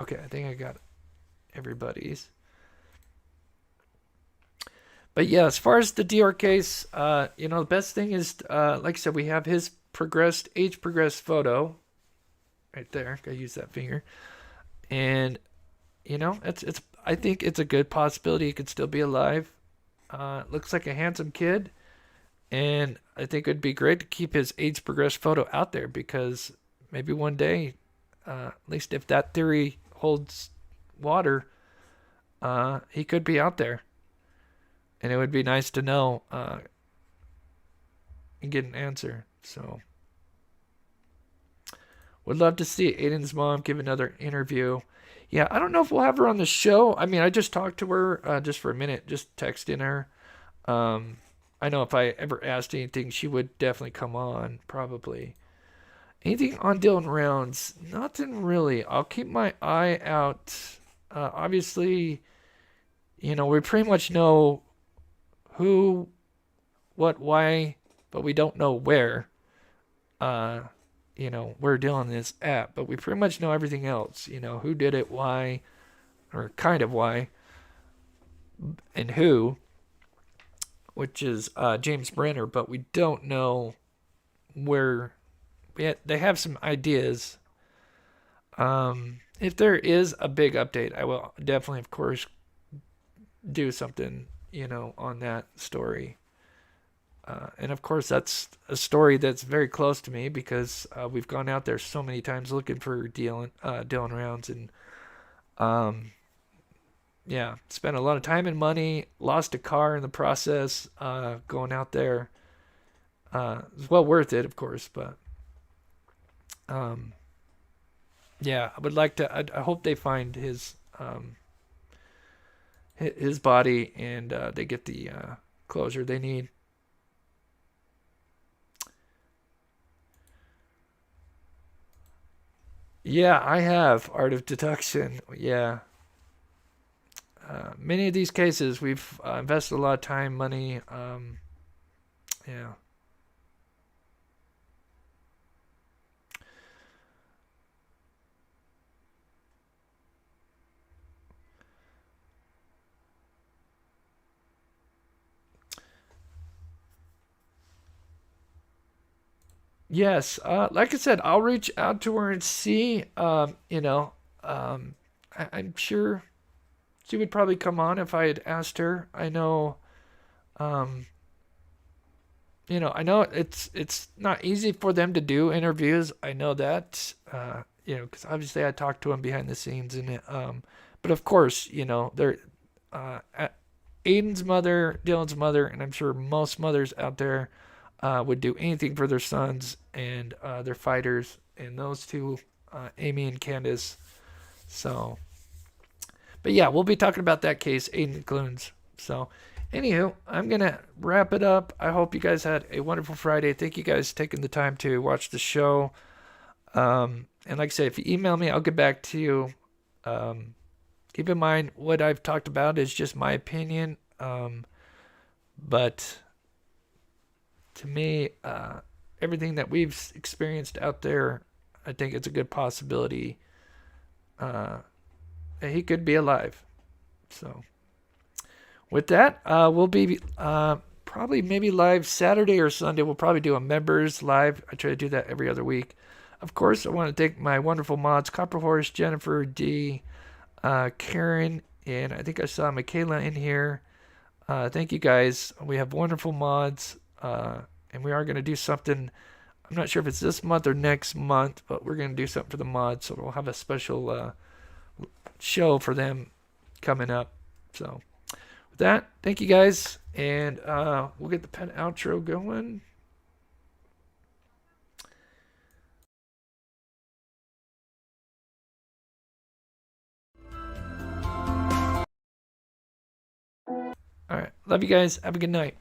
Speaker 1: Okay, I think I got everybody's. But yeah, as far as the DeOrr case, the best thing is, like I said, we have his age progressed photo right there. Gotta use that finger. And, I think it's a good possibility he could still be alive. Looks like a handsome kid. And I think it'd be great to keep his age progressed photo out there because maybe one day, at least if that theory holds water, he could be out there. And it would be nice to know and get an answer. So, would love to see Aiden's mom give another interview. Yeah, I don't know if we'll have her on the show. I mean, I just talked to her just for a minute, just texting her. I know if I ever asked anything, she would definitely come on, probably. Anything on Dylan Rounds? Nothing really. I'll keep my eye out. Obviously, we pretty much know who, what, why, but we don't know where. Where Dylan is at, but we pretty much know everything else. Who did it, why, or kind of why, and who, which is James Brenner, but we don't know where. They have some ideas. If there is a big update, I will definitely, of course, do something, on that story. And of course, that's a story that's very close to me because we've gone out there so many times looking for Dylan Rounds, and spent a lot of time and money, lost a car in the process, going out there. It's well worth it, of course, but I would like to. I hope they find his body and they get the closure they need. Yeah, I have Art of Deduction. Yeah. Many of these cases, we've invested a lot of time, money. Yeah. Yes, like I said, I'll reach out to her and see. I'm sure she would probably come on if I had asked her. I know, I know it's not easy for them to do interviews. I know that, because obviously I talked to them behind the scenes, and but of course, they're Aiden's mother, Dylan's mother, and I'm sure most mothers out there would do anything for their sons, and they're fighters, and those two, Amy and Candace. So, but yeah, we'll be talking about that case, Aiden Cloon. So, anywho, I'm going to wrap it up. I hope you guys had a wonderful Friday. Thank you guys for taking the time to watch the show. And like I said, if you email me, I'll get back to you. Keep in mind, what I've talked about is just my opinion. But to me, everything that we've experienced out there I think it's a good possibility that he could be alive. So with that, we'll be probably maybe live Saturday or Sunday. We'll probably do a members live. I try to do that every other week. Of course, I want to thank my wonderful mods, Copper Horse, Jennifer, D, Karen, and I think I saw Michaela in here. Thank you guys. We have wonderful mods, and we are going to do something. I'm not sure if it's this month or next month, but we're going to do something for the mods, so we'll have a special show for them coming up. So with that, thank you guys, and we'll get the pen outro going. All right. Love you guys. Have a good night.